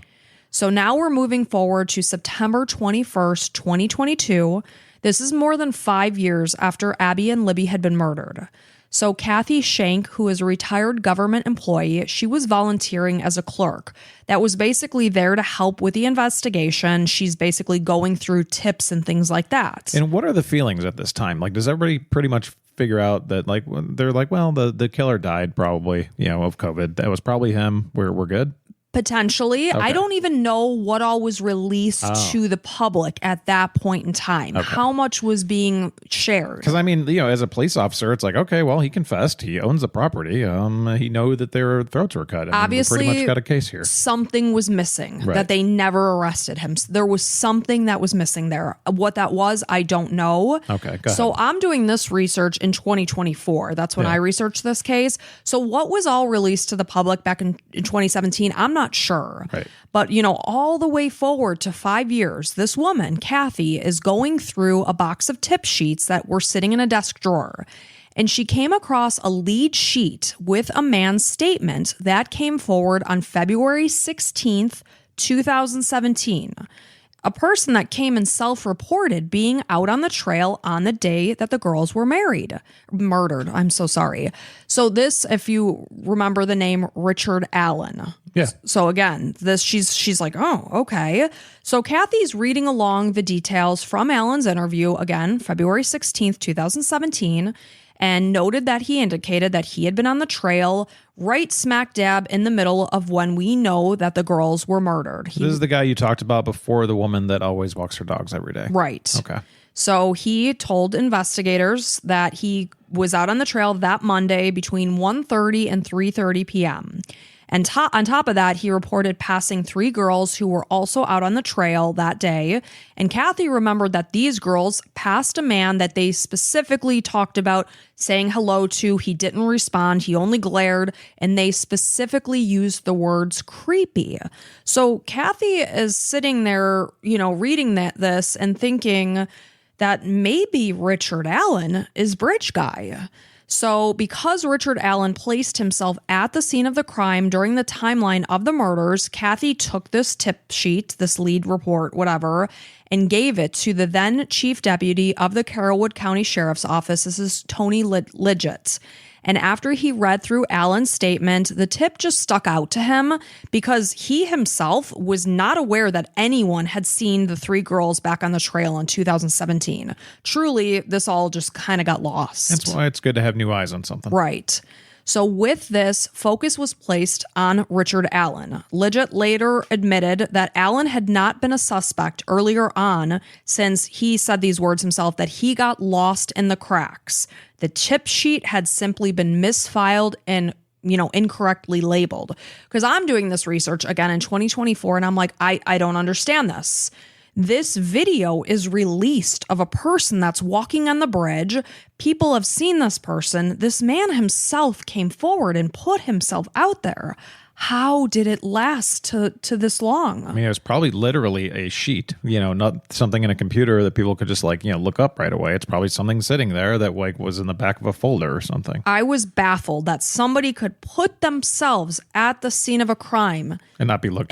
So now we're moving forward to September 21st, 2022. This is more than 5 years after Abby and Libby had been murdered. So Kathy Shank, who is a retired government employee, she was volunteering as a clerk that was basically there to help with the investigation. She's basically going through tips and things like that. And what are the feelings at this time? Like, does everybody pretty much figure out that, like, they're like, well, the killer died probably, of COVID. That was probably him. We're good. Potentially. Okay. I don't even know what all was released to the public at that point in time. Okay. How much was being shared? Because, I mean, as a police officer, it's like, okay, well, he confessed. He owns the property. He knew that their throats were cut. I mean, Obviously, we pretty much got a case here. Something was missing, Right. that they never arrested him. There was something that was missing there. What that was, I don't know. Okay, go So ahead. I'm doing this research in 2024. That's when Yeah. I researched this case. So what was all released to the public back in 2017, I'm not sure. Right. But, all the way forward to 5 years, this woman, Kathy, is going through a box of tip sheets that were sitting in a desk drawer. And she came across a lead sheet with a man's statement that came forward on February 16th, 2017. A person that came and self-reported being out on the trail on the day that the girls were murdered. I'm so sorry. So this, if you remember the name Richard Allen. Yeah. So again, she's like, oh, okay. So Kathy's reading along the details from Allen's interview, again, February 16th, 2017, and noted that he indicated that he had been on the trail right smack dab in the middle of when we know that the girls were murdered. This is the guy you talked about before, the woman that always walks her dogs every day. Right. Okay. So he told investigators that he was out on the trail that Monday between 1:30 and 3:30 p.m. And on top of that, he reported passing 3 girls who were also out on the trail that day. And Kathy remembered that these girls passed a man that they specifically talked about saying hello to. He didn't respond. He only glared. And they specifically used the words creepy. So Kathy is sitting there, reading this and thinking that maybe Richard Allen is Bridge Guy. So because Richard Allen placed himself at the scene of the crime during the timeline of the murders, Kathy took this tip sheet, this lead report, whatever, and gave it to the then chief deputy of the Carrollwood County Sheriff's Office. This is Tony Lidgett. And after he read through Allen's statement, the tip just stuck out to him because he himself was not aware that anyone had seen the three girls back on the trail in 2017. Truly, this all just kind of got lost. That's why it's good to have new eyes on something. Right. So with this, focus was placed on Richard Allen. Lidgett later admitted that Allen had not been a suspect earlier on, since he said these words himself, that he got lost in the cracks. The tip sheet had simply been misfiled and incorrectly labeled. Because I'm doing this research again in 2024, and I'm like, I don't understand this. This video is released of a person that's walking on the bridge. People have seen this person. This man himself came forward and put himself out there. How did it last to this long? I mean, it was probably literally a sheet, not something in a computer that people could just look up right away. It's probably something sitting there that was in the back of a folder or something. I was baffled that somebody could put themselves at the scene of a crime and not be looked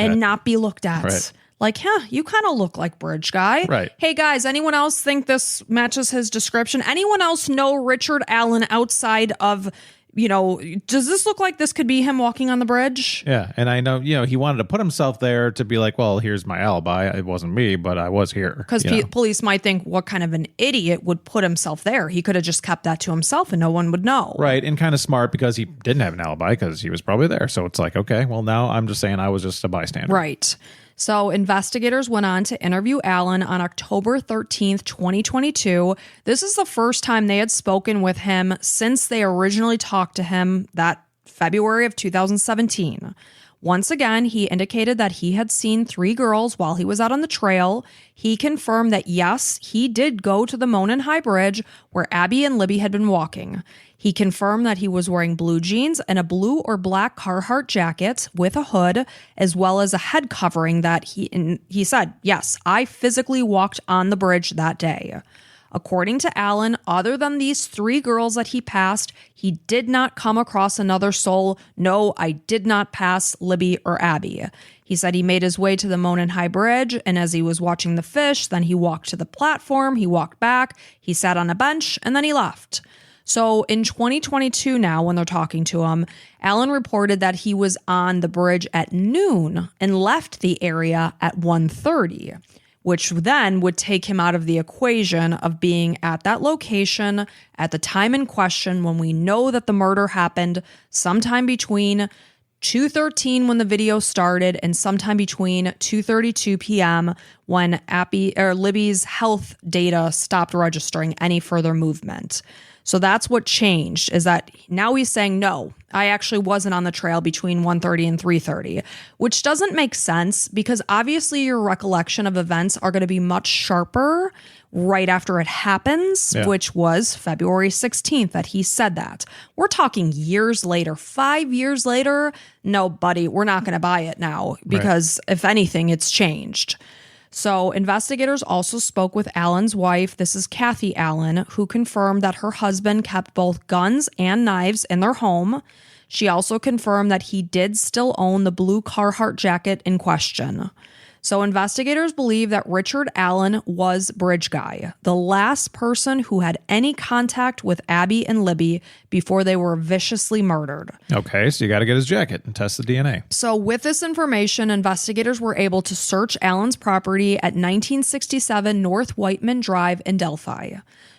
at. Right. Like, you kind of look like Bridge Guy. Right. Hey, guys, anyone else think this matches his description? Anyone else know Richard Allen outside of, does this look like this could be him walking on the bridge? Yeah. And I know, he wanted to put himself there to be like, well, here's my alibi. It wasn't me, but I was here. Because police might think, what kind of an idiot would put himself there? He could have just kept that to himself and no one would know. Right. And kind of smart because he didn't have an alibi because he was probably there. So it's like, okay, well, now I'm just saying I was just a bystander. Right. So investigators went on to interview Allen on October 13th, 2022. This is the first time they had spoken with him since they originally talked to him that February of 2017. Once again, he indicated that he had seen three girls while he was out on the trail. He confirmed that, yes, he did go to the Monon High Bridge where Abby and Libby had been walking. He confirmed that he was wearing blue jeans and a blue or black Carhartt jacket with a hood, as well as a head covering that he said, yes, I physically walked on the bridge that day. According to Allen, other than these three girls that he passed, he did not come across another soul. No, I did not pass Libby or Abby. He said he made his way to the Monon High Bridge, and as he was watching the fish, then he walked to the platform, he walked back, he sat on a bench, and then he left. So in 2022 now, when they're talking to him, Allen reported that he was on the bridge at noon and left the area at 1:30, which then would take him out of the equation of being at that location at the time in question when we know that the murder happened sometime between 2:13 when the video started and sometime between 2:32 p.m. when Libby's health data stopped registering any further movement. So that's what changed, is that now he's saying, no, I actually wasn't on the trail between 1:30 and 3:30, which doesn't make sense because obviously your recollection of events are going to be much sharper right after it happens, which was February 16th that he said that. We're talking years later, 5 years later. No, buddy, we're not going to buy it now because if anything, it's changed. So investigators also spoke with Allen's wife, this is Kathy Allen, who confirmed that her husband kept both guns and knives in their home. She also confirmed that he did still own the blue Carhartt jacket in question. So investigators believe that Richard Allen was Bridge Guy, the last person who had any contact with Abby and Libby before they were viciously murdered. Okay, so you got to get his jacket and test the DNA. So with this information, investigators were able to search Allen's property at 1967 North Whiteman Drive in Delphi.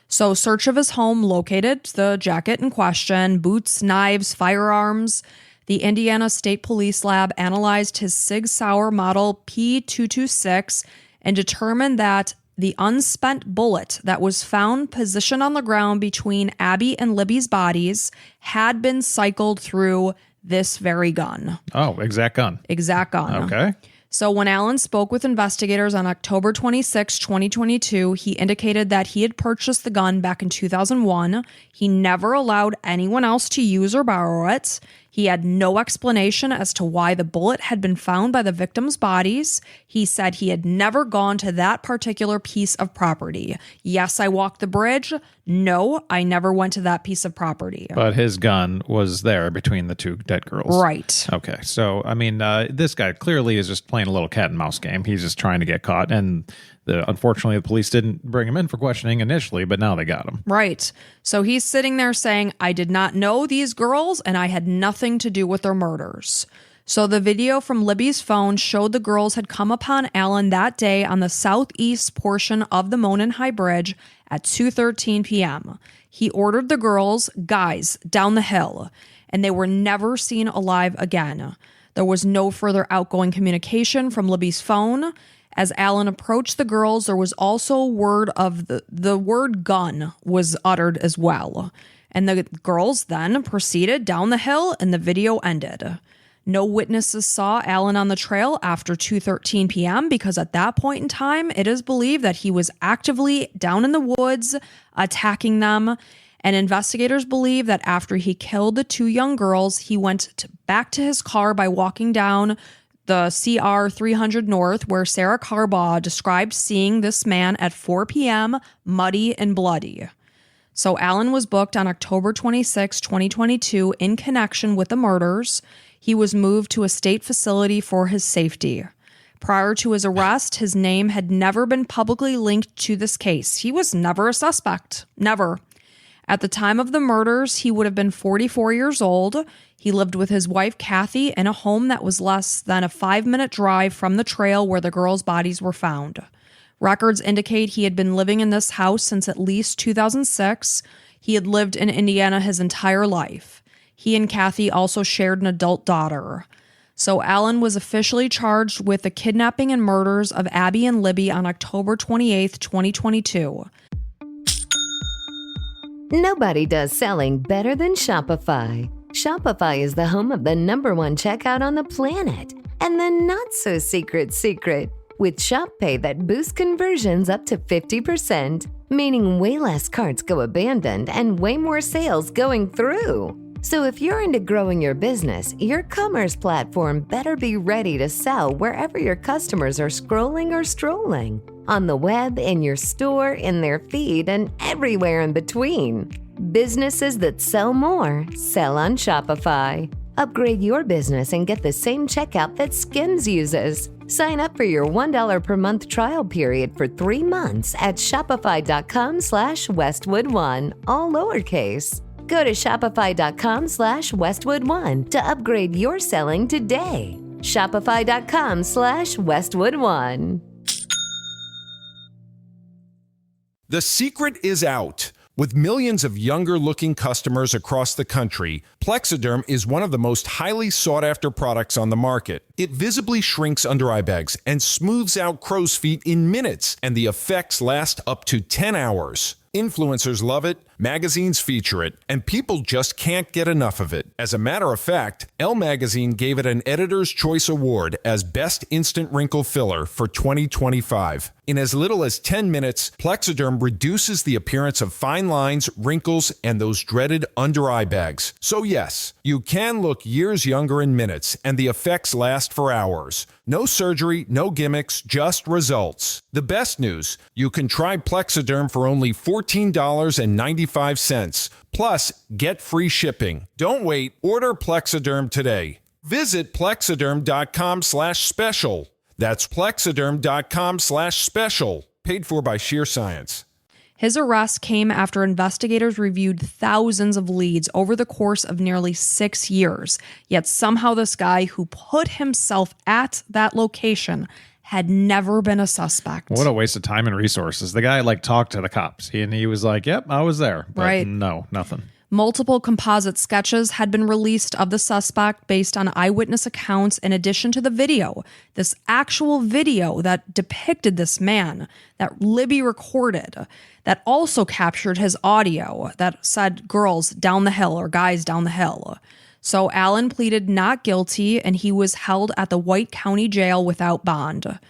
So search of his home located the jacket in question, boots, knives, firearms. The Indiana State Police Lab analyzed his Sig Sauer model P226 and determined that the unspent bullet that was found positioned on the ground between Abby and Libby's bodies had been cycled through this very gun. Oh, exact gun. Exact gun. Okay. So when Allen spoke with investigators on October 26, 2022, he indicated that he had purchased the gun back in 2001. He never allowed anyone else to use or borrow it. He had no explanation as to why the bullet had been found by the victims' bodies. He said he had never gone to that particular piece of property. Yes, I walked the bridge. No, I never went to that piece of property. But his gun was there between the two dead girls. Right. Okay. So, I mean, this guy clearly is just plain playing a little cat and mouse game. He's just trying to get caught. And unfortunately, the police didn't bring him in for questioning initially, but now they got him. Right. So he's sitting there saying, I did not know these girls and I had nothing to do with their murders. So the video from Libby's phone showed the girls had come upon Alan that day on the southeast portion of the Monon High Bridge at 2:13 p.m. He ordered the girls, guys, down the hill, and they were never seen alive again. There was no further outgoing communication from Libby's phone. As Alan approached the girls, there was also word of the word gun was uttered as well. And the girls then proceeded down the hill and the video ended. No witnesses saw Alan on the trail after 2:13 p.m. because at that point in time, it is believed that he was actively down in the woods attacking them. And investigators believe that after he killed the two young girls, he went back to his car by walking down the CR 300 North, where Sarah Carbaugh described seeing this man at 4 p.m., muddy and bloody. So Alan was booked on October 26, 2022, in connection with the murders. He was moved to a state facility for his safety. Prior to his arrest, his name had never been publicly linked to this case. He was never a suspect. Never. At the time of the murders, he would have been 44 years old. He lived with his wife, Kathy, in a home that was less than a 5-minute drive from the trail where the girls' bodies were found. Records indicate he had been living in this house since at least 2006. He had lived in Indiana his entire life. He and Kathy also shared an adult daughter. So Alan was officially charged with the kidnapping and murders of Abby and Libby on October 28, 2022. Nobody does selling better than Shopify. Shopify is the home of the #1 checkout on the planet. And the not-so-secret, with Shop Pay that boosts conversions up to 50%, meaning way less carts go abandoned and way more sales going through. So if you're into growing your business, your commerce platform better be ready to sell wherever your customers are scrolling or strolling. On the web, in your store, in their feed, and everywhere in between. Businesses that sell more, sell on Shopify. Upgrade your business and get the same checkout that Skims uses. Sign up for your $1 per month trial period for 3 months at shopify.com/Westwood1, all lowercase. Go to shopify.com/Westwood1 to upgrade your selling today. Shopify.com/Westwood1. The secret is out. With millions of younger-looking customers across the country, Plexiderm is one of the most highly sought-after products on the market. It visibly shrinks under-eye bags and smooths out crow's feet in minutes, and the effects last up to 10 hours. Influencers love it, magazines feature it, and people just can't get enough of it. As a matter of fact, Elle Magazine gave it an Editor's Choice Award as Best Instant Wrinkle Filler for 2025. In as little as 10 minutes, Plexiderm reduces the appearance of fine lines, wrinkles, and those dreaded under-eye bags. So yes, you can look years younger in minutes, and the effects last for hours. No surgery, no gimmicks, just results. The best news, you can try Plexiderm for only $14.95. Plus, get free shipping. Don't wait. Order Plexiderm today. Visit plexiderm.com/special. That's plexiderm.com/special. Paid for by Sheer Science. His arrest came after investigators reviewed thousands of leads over the course of nearly 6 years. Yet somehow this guy who put himself at that location had never been a suspect. What a waste of time and resources. The guy talked to the cops and he was like, yep, I was there. But right. No, nothing. Multiple composite sketches had been released of the suspect based on eyewitness accounts in addition to the video. This actual video that depicted this man, that Libby recorded, that also captured his audio that said girls down the hill or guys down the hill. So Alan pleaded not guilty and he was held at the White County Jail without bond.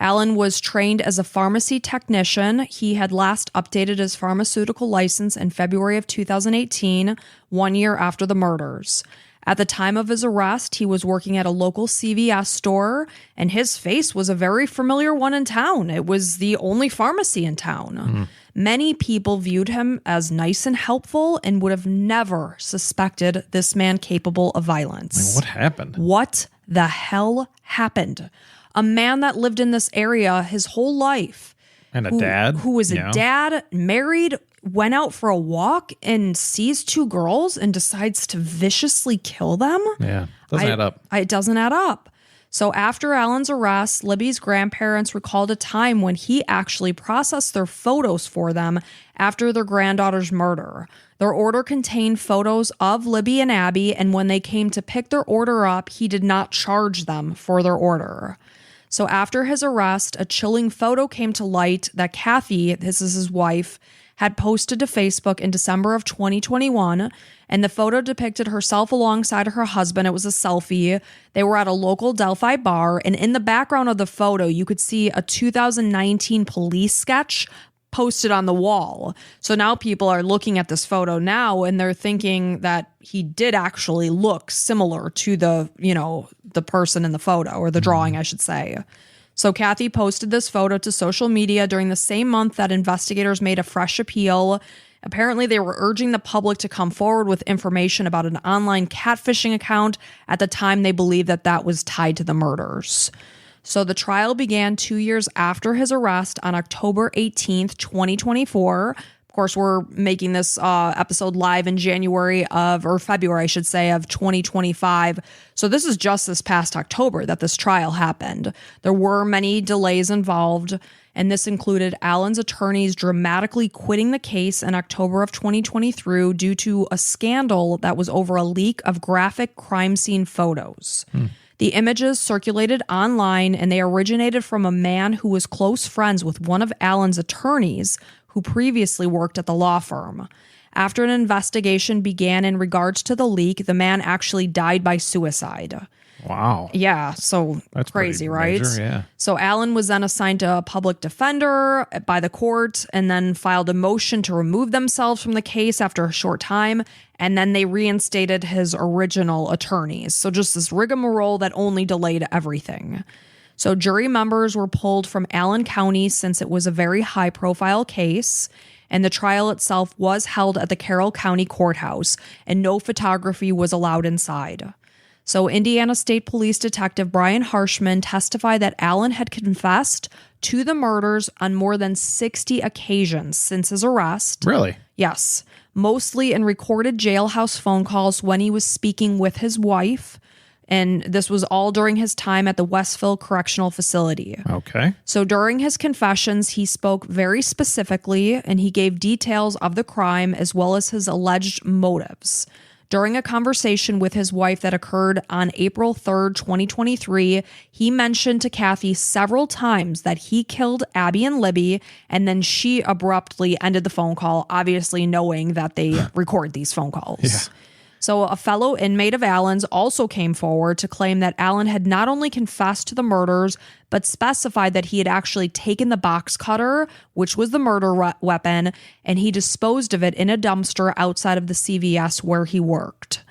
Alan was trained as a pharmacy technician. He had last updated his pharmaceutical license in February of 2018, 1 year after the murders. At the time of his arrest, he was working at a local CVS store, and his face was a very familiar one in town. It was the only pharmacy in town. Mm-hmm. Many people viewed him as nice and helpful and would have never suspected this man capable of violence. What happened? What the hell happened? a man that lived in this area his whole life. And a dad. Who was a dad, married, went out for a walk and sees two girls and decides to viciously kill them. Yeah. Doesn't add up. It doesn't add up. So after Alan's arrest, Libby's grandparents recalled a time when he actually processed their photos for them after their granddaughter's murder. Their order contained photos of Libby and Abby, and when they came to pick their order up, he did not charge them for their order. So after his arrest, a chilling photo came to light that Kathy, this is his wife, had posted to Facebook in December of 2021, and the photo depicted herself alongside her husband. It was a selfie. They were at a local Delphi bar, and in the background of the photo, you could see a 2019 police sketch posted on the wall. So now people are looking at this photo now, and they're thinking that he did actually look similar to the person in the photo, or the drawing, I should say. So Kathy posted this photo to social media during the same month that investigators made a fresh appeal. Apparently, they were urging the public to come forward with information about an online catfishing account. At the time, they believed that that was tied to the murders. So the trial began 2 years after his arrest on October 18th, 2024. Of course, we're making this episode live in February, I should say, of 2025. So this is just this past October that this trial happened. There were many delays involved, and this included Alan's attorneys dramatically quitting the case in October of 2023 due to a scandal that was over a leak of graphic crime scene photos. The images circulated online, and they originated from a man who was close friends with one of Alan's attorneys who previously worked at the law firm. After an investigation began in regards to the leak, the man actually died by suicide. Wow. Yeah, so That's crazy, pretty right? major, yeah. So Alan was then assigned to a public defender by the court and then filed a motion to remove themselves from the case after a short time, and then they reinstated his original attorneys. So just this rigmarole that only delayed everything. So jury members were pulled from Allen County since it was a very high-profile case, and the trial itself was held at the Carroll County Courthouse, and no photography was allowed inside. So Indiana State Police Detective Brian Harshman testified that Allen had confessed to the murders on more than 60 occasions since his arrest. Really? Yes, mostly in recorded jailhouse phone calls when he was speaking with his wife. And this was all during his time at the Westville Correctional Facility. Okay. So during his confessions, he spoke very specifically, and he gave details of the crime as well as his alleged motives. During a conversation with his wife that occurred on April 3rd, 2023, he mentioned to Kathy several times that he killed Abby and Libby, and then she abruptly ended the phone call, obviously knowing that they record these phone calls. Yeah. So a fellow inmate of Allen's also came forward to claim that Allen had not only confessed to the murders, but specified that he had actually taken the box cutter, which was the murder weapon, and he disposed of it in a dumpster outside of the CVS where he worked.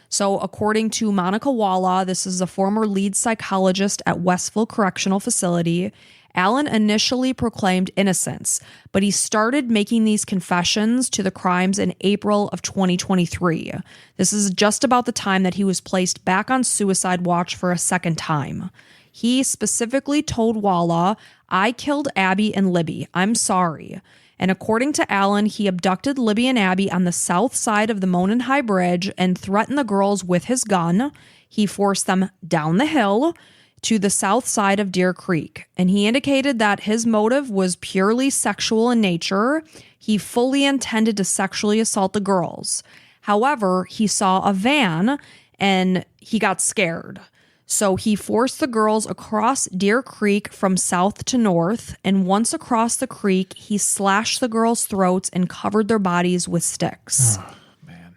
So according to Monica Walla, this is a former lead psychologist at Westville Correctional Facility, Allen initially proclaimed innocence, but he started making these confessions to the crimes in April of 2023. This is just about the time that he was placed back on suicide watch for a second time. He specifically told Walla, "I killed Abby and Libby. I'm sorry." And according to Allen, he abducted Libby and Abby on the south side of the Monon High Bridge and threatened the girls with his gun. He forced them down the hill to the south side of Deer Creek, and he indicated that his motive was purely sexual in nature. He fully intended to sexually assault the girls. However, he saw a van and he got scared. So he forced the girls across Deer Creek from south to north, and once across the creek, he slashed the girls' throats and covered their bodies with sticks. Oh, man.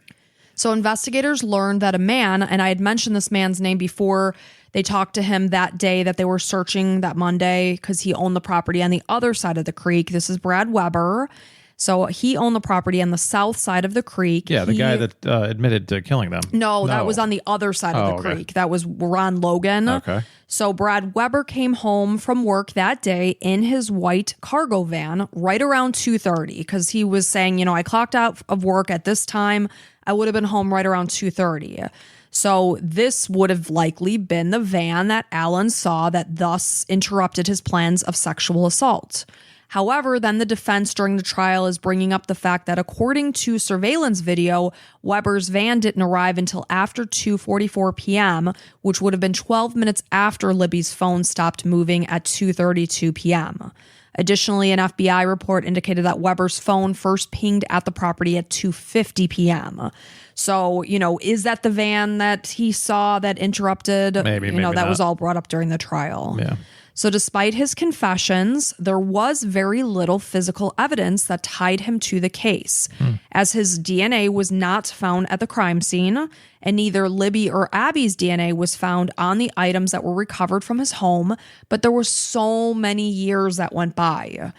So investigators learned that a man, and I had mentioned this man's name before, they talked to him that day that they were searching that Monday because he owned the property on the other side of the creek. This is Brad Weber. So he owned the property on the south side of the creek. Yeah, the guy that admitted to killing them. No, that was on the other side of the creek. That was Ron Logan. Okay. So Brad Weber came home from work that day in his white cargo van right around 2:30 because he was saying, I clocked out of work at this time. I would have been home right around 2:30. So this would have likely been the van that Allen saw that thus interrupted his plans of sexual assault. However, then the defense during the trial is bringing up the fact that according to surveillance video, Weber's van didn't arrive until after 2:44 p.m., which would have been 12 minutes after Libby's phone stopped moving at 2:32 p.m. Additionally, an FBI report indicated that Weber's phone first pinged at the property at 2:50 p.m. So, is that the van that he saw that interrupted? Maybe that not. was all brought up during the trial. Yeah. So despite his confessions, there was very little physical evidence that tied him to the case, as his DNA was not found at the crime scene, and neither Libby or Abby's DNA was found on the items that were recovered from his home, but there were so many years that went by,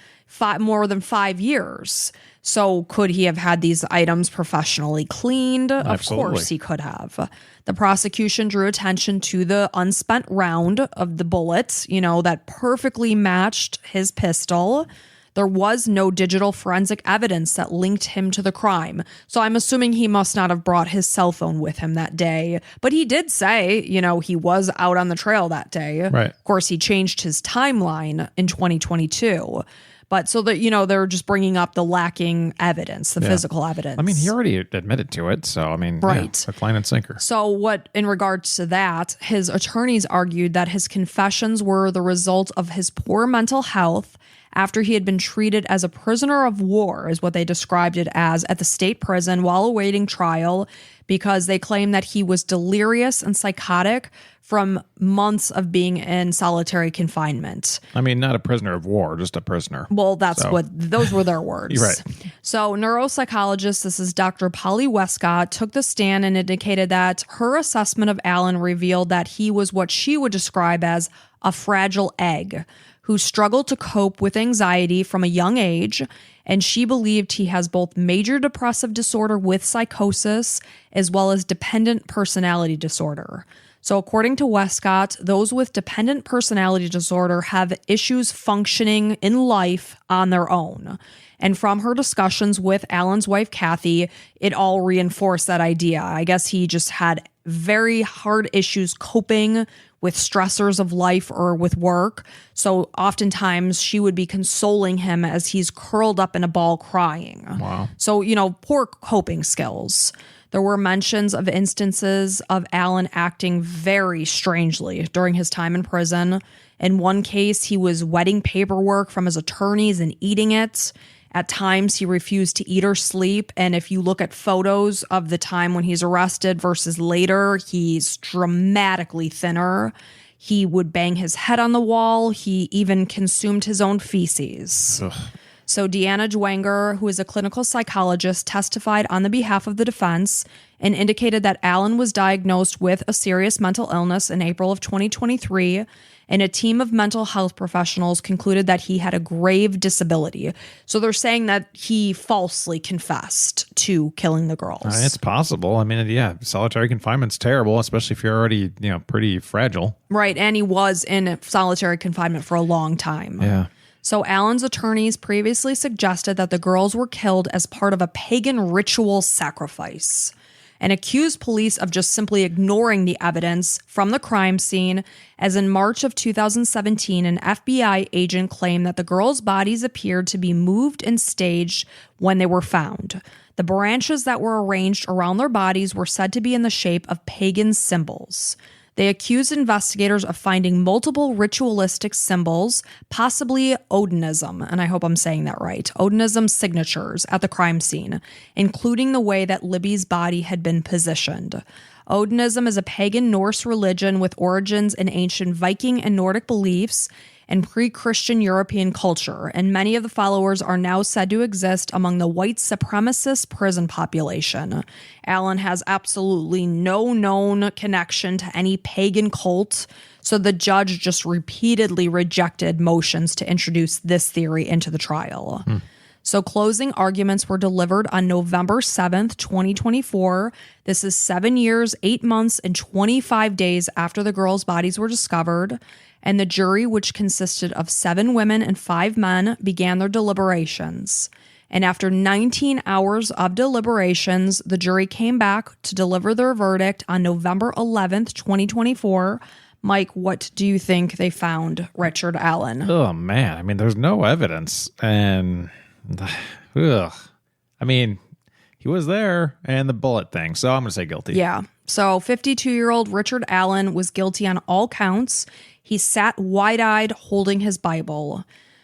more than 5 years. So could he have had these items professionally cleaned? Absolutely. Of course he could have. The prosecution drew attention to the unspent round of the bullets, that perfectly matched his pistol. There was no digital forensic evidence that linked him to the crime. So I'm assuming he must not have brought his cell phone with him that day. But he did say, he was out on the trail that day. Right. Of course, he changed his timeline in 2022. But so that, they're just bringing up the lacking evidence, the physical evidence. I mean, he already admitted to it. So, right. A line and sinker. So in regards to that, his attorneys argued that his confessions were the result of his poor mental health after he had been treated as a prisoner of war, is what they described it as, at the state prison while awaiting trial, because they claimed that he was delirious and psychotic from months of being in solitary confinement. Not a prisoner of war, just a prisoner. Well, those were their words. You're right. So neuropsychologist, this is Dr. Polly Westcott, took the stand and indicated that her assessment of Allen revealed that he was what she would describe as a fragile egg who struggled to cope with anxiety from a young age, and she believed he has both major depressive disorder with psychosis as well as dependent personality disorder. So according to Westcott, those with dependent personality disorder have issues functioning in life on their own. And from her discussions with Allen's wife, Kathy, it all reinforced that idea. I guess he just had very hard issues coping with stressors of life or with work. So oftentimes she would be consoling him as he's curled up in a ball crying. Wow. So, poor coping skills. There were mentions of instances of Allen acting very strangely during his time in prison. In one case, he was wetting paperwork from his attorneys and eating it. At times, he refused to eat or sleep. And if you look at photos of the time when he's arrested versus later, he's dramatically thinner. He would bang his head on the wall. He even consumed his own feces. Ugh. So Deanna Dwanger, who is a clinical psychologist, testified on the behalf of the defense and indicated that Allen was diagnosed with a serious mental illness in April of 2023, and a team of mental health professionals concluded that he had a grave disability. So they're saying that he falsely confessed to killing the girls. It's possible. Solitary confinement's terrible, especially if you're already, pretty fragile. Right, and he was in solitary confinement for a long time. Yeah. So Allen's attorneys previously suggested that the girls were killed as part of a pagan ritual sacrifice and accused police of just simply ignoring the evidence from the crime scene, as in March of 2017, an FBI agent claimed that the girls' bodies appeared to be moved and staged when they were found. The branches that were arranged around their bodies were said to be in the shape of pagan symbols. They accused investigators of finding multiple ritualistic symbols, possibly Odinism, and I hope I'm saying that right, Odinism signatures at the crime scene, including the way that Libby's body had been positioned. Odinism is a pagan Norse religion with origins in ancient Viking and Nordic beliefs and pre-Christian European culture, and many of the followers are now said to exist among the white supremacist prison population. Allen has absolutely no known connection to any pagan cult, so the judge just repeatedly rejected motions to introduce this theory into the trial. So closing arguments were delivered on November 7th, 2024. This is 7 years, 8 months, and 25 days after the girls' bodies were discovered. And the jury, which consisted of 7 women and 5 men, began their deliberations. And after 19 hours of deliberations, the jury came back to deliver their verdict on November 11th, 2024. Mike, what do you think they found Richard Allen? Oh, man. I mean, there's no evidence. And, ugh. I mean, he was there and the bullet thing. So I'm going to say guilty. Yeah. So 52-year-old Richard Allen was guilty on all counts. He sat wide-eyed holding his Bible.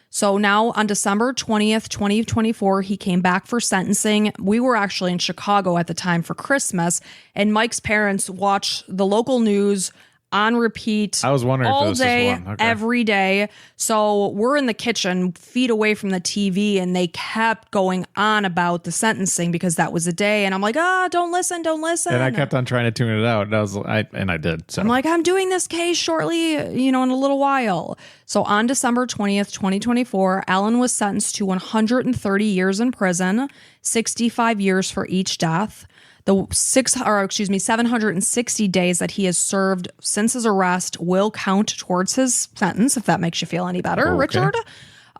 So now on December 20th, 2024, he came back for sentencing. We were actually in Chicago at the time for Christmas, and Mike's parents watched the local news on repeat. I was wondering all if this day, was one. Okay. every day. So we're in the kitchen, feet away from the TV, and they kept going on about the sentencing because that was the day. And I'm like, don't listen. And I kept on trying to tune it out, and I did. So I'm like, I'm doing this case shortly, in a little while. So on December 20th, 2024, Allen was sentenced to 130 years in prison, 65 years for each death. The 760 days that he has served since his arrest will count towards his sentence, if that makes you feel any better, Okay. Richard.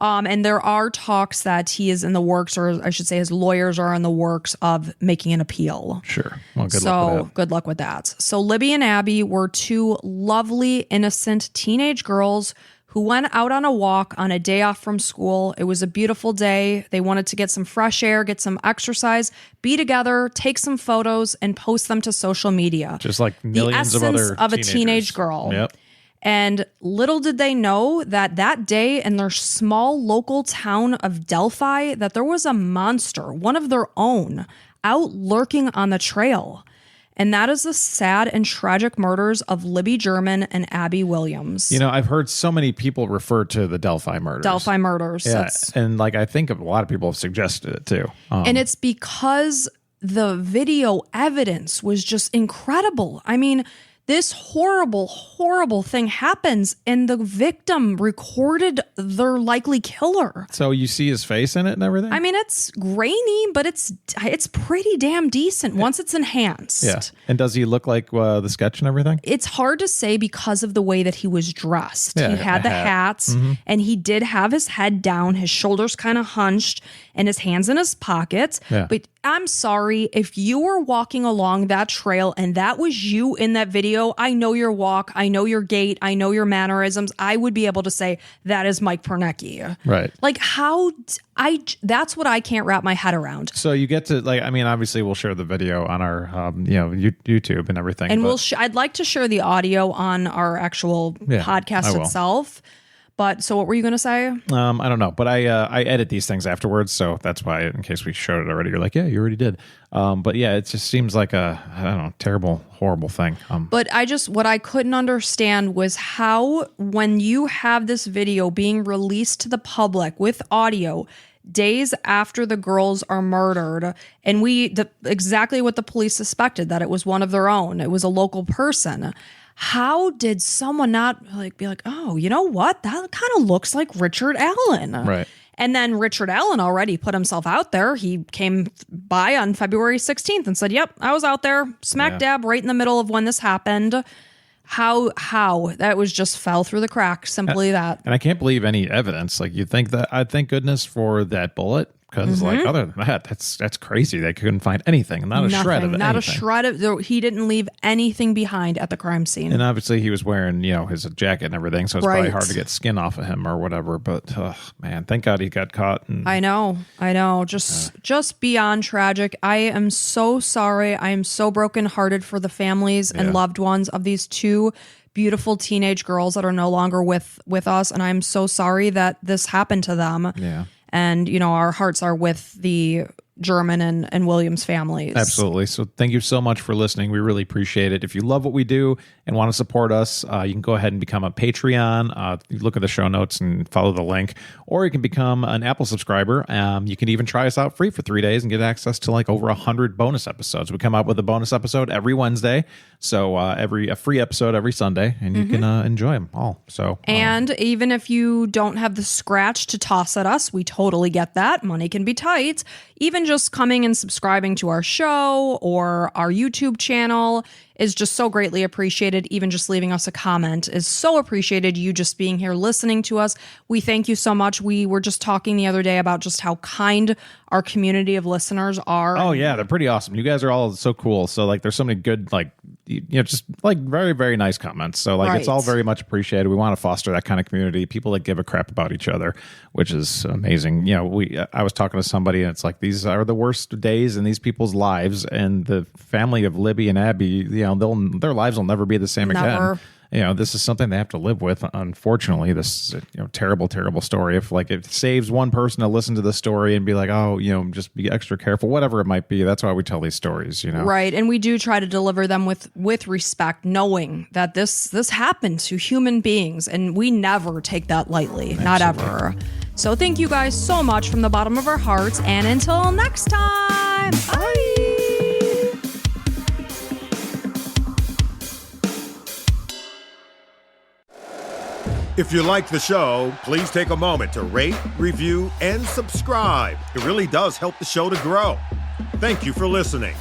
And there are talks that he is in the works, or I should say his lawyers are in the works of making an appeal. Sure. Well, good luck with that. Good luck with that. So Libby and Abby were two lovely, innocent teenage girls who went out on a walk on a day off from school. It was a beautiful day. They wanted to get some fresh air, get some exercise, be together, take some photos, and post them to social media. Just like millions the of essence other of a teenagers. teenage girl. Yep. And little did they know that day in their small local town of Delphi, that there was a monster, one of their own, out lurking on the trail. And that is the sad and tragic murders of Libby German and Abby Williams. I've heard so many people refer to the Delphi murders. Delphi Murders. Yeah. And I think a lot of people have suggested it too. And it's because the video evidence was just incredible. I mean, this horrible, horrible thing happens, and the victim recorded their likely killer. So you see his face in it and everything? I mean, it's grainy, but it's pretty damn decent once it's enhanced. Yeah. And does he look like the sketch and everything? It's hard to say because of the way that he was dressed. Yeah, he had the hats, and he did have his head down, his shoulders kind of hunched, and his hands in his pockets. Yeah. But I'm sorry, if you were walking along that trail and that was you in that video, I know your walk, I know your gait, I know your mannerisms. I would be able to say that is Mike Pernecki. Right. Like that's what I can't wrap my head around. So you get to obviously we'll share the video on our YouTube and everything. And I'd like to share the audio on our actual podcast itself. But so what were you going to say? I don't know, but I edit these things afterwards, so that's why, in case we showed it already, you're like, yeah, you already did. But yeah, it just seems like a terrible, horrible thing. But what I couldn't understand was how, when you have this video being released to the public with audio days after the girls are murdered, and exactly what the police suspected, that it was one of their own, it was a local person. How did someone not be like, oh, you know what? That kind of looks like Richard Allen. Right. And then Richard Allen already put himself out there. He came by on February 16th and said, yep, I was out there smack dab right in the middle of when this happened. How that was just fell through the cracks. Simply that. And I can't believe any evidence. Like, you think that, I thank goodness for that bullet. Because other than that, that's crazy. They couldn't find anything, not a shred of it. Not a shred of. He didn't leave anything behind at the crime scene. And obviously, he was wearing his jacket and everything, so it's probably hard to get skin off of him or whatever. But man, thank God he got caught. And, I know. Just beyond tragic. I am so sorry. I am so brokenhearted for the families and loved ones of these two beautiful teenage girls that are no longer with us, and I'm so sorry that this happened to them. Yeah. And, our hearts are with the German and Williams families. Absolutely. So thank you so much for listening. We really appreciate it. If you love what we do and want to support us, you can go ahead and become a Patreon. You look at the show notes and follow the link, or you can become an Apple subscriber. You can even try us out free for 3 days and get access to over 100 bonus episodes. We come out with a bonus episode every Wednesday. So a free episode every Sunday, and you can enjoy them all. So, and even if you don't have the scratch to toss at us, we totally get that. Money can be tight. Even just coming and subscribing to our show or our YouTube channel is just so greatly appreciated. Even just leaving us a comment is so appreciated. You just being here listening to us. We thank you so much. We were just talking the other day about just how kind our community of listeners are. Oh yeah, they're pretty awesome. You guys are all so cool. So like there's so many good, like, just like very, very nice comments. So like it's all very much appreciated. We want to foster that kind of community, people that give a crap about each other, which is amazing. I was talking to somebody and it's like, these are the worst days in these people's lives, and the family of Libby and Abby, their lives will never be the same again. This is something they have to live with. Unfortunately, this is terrible, terrible story. If it saves one person to listen to the story and be like, oh, just be extra careful, whatever it might be. That's why we tell these stories, Right. And we do try to deliver them with respect, knowing that this happened to human beings, and we never take that lightly. Absolutely. Not ever. So thank you guys so much from the bottom of our hearts. And until next time, bye. If you like the show, please take a moment to rate, review, and subscribe. It really does help the show to grow. Thank you for listening.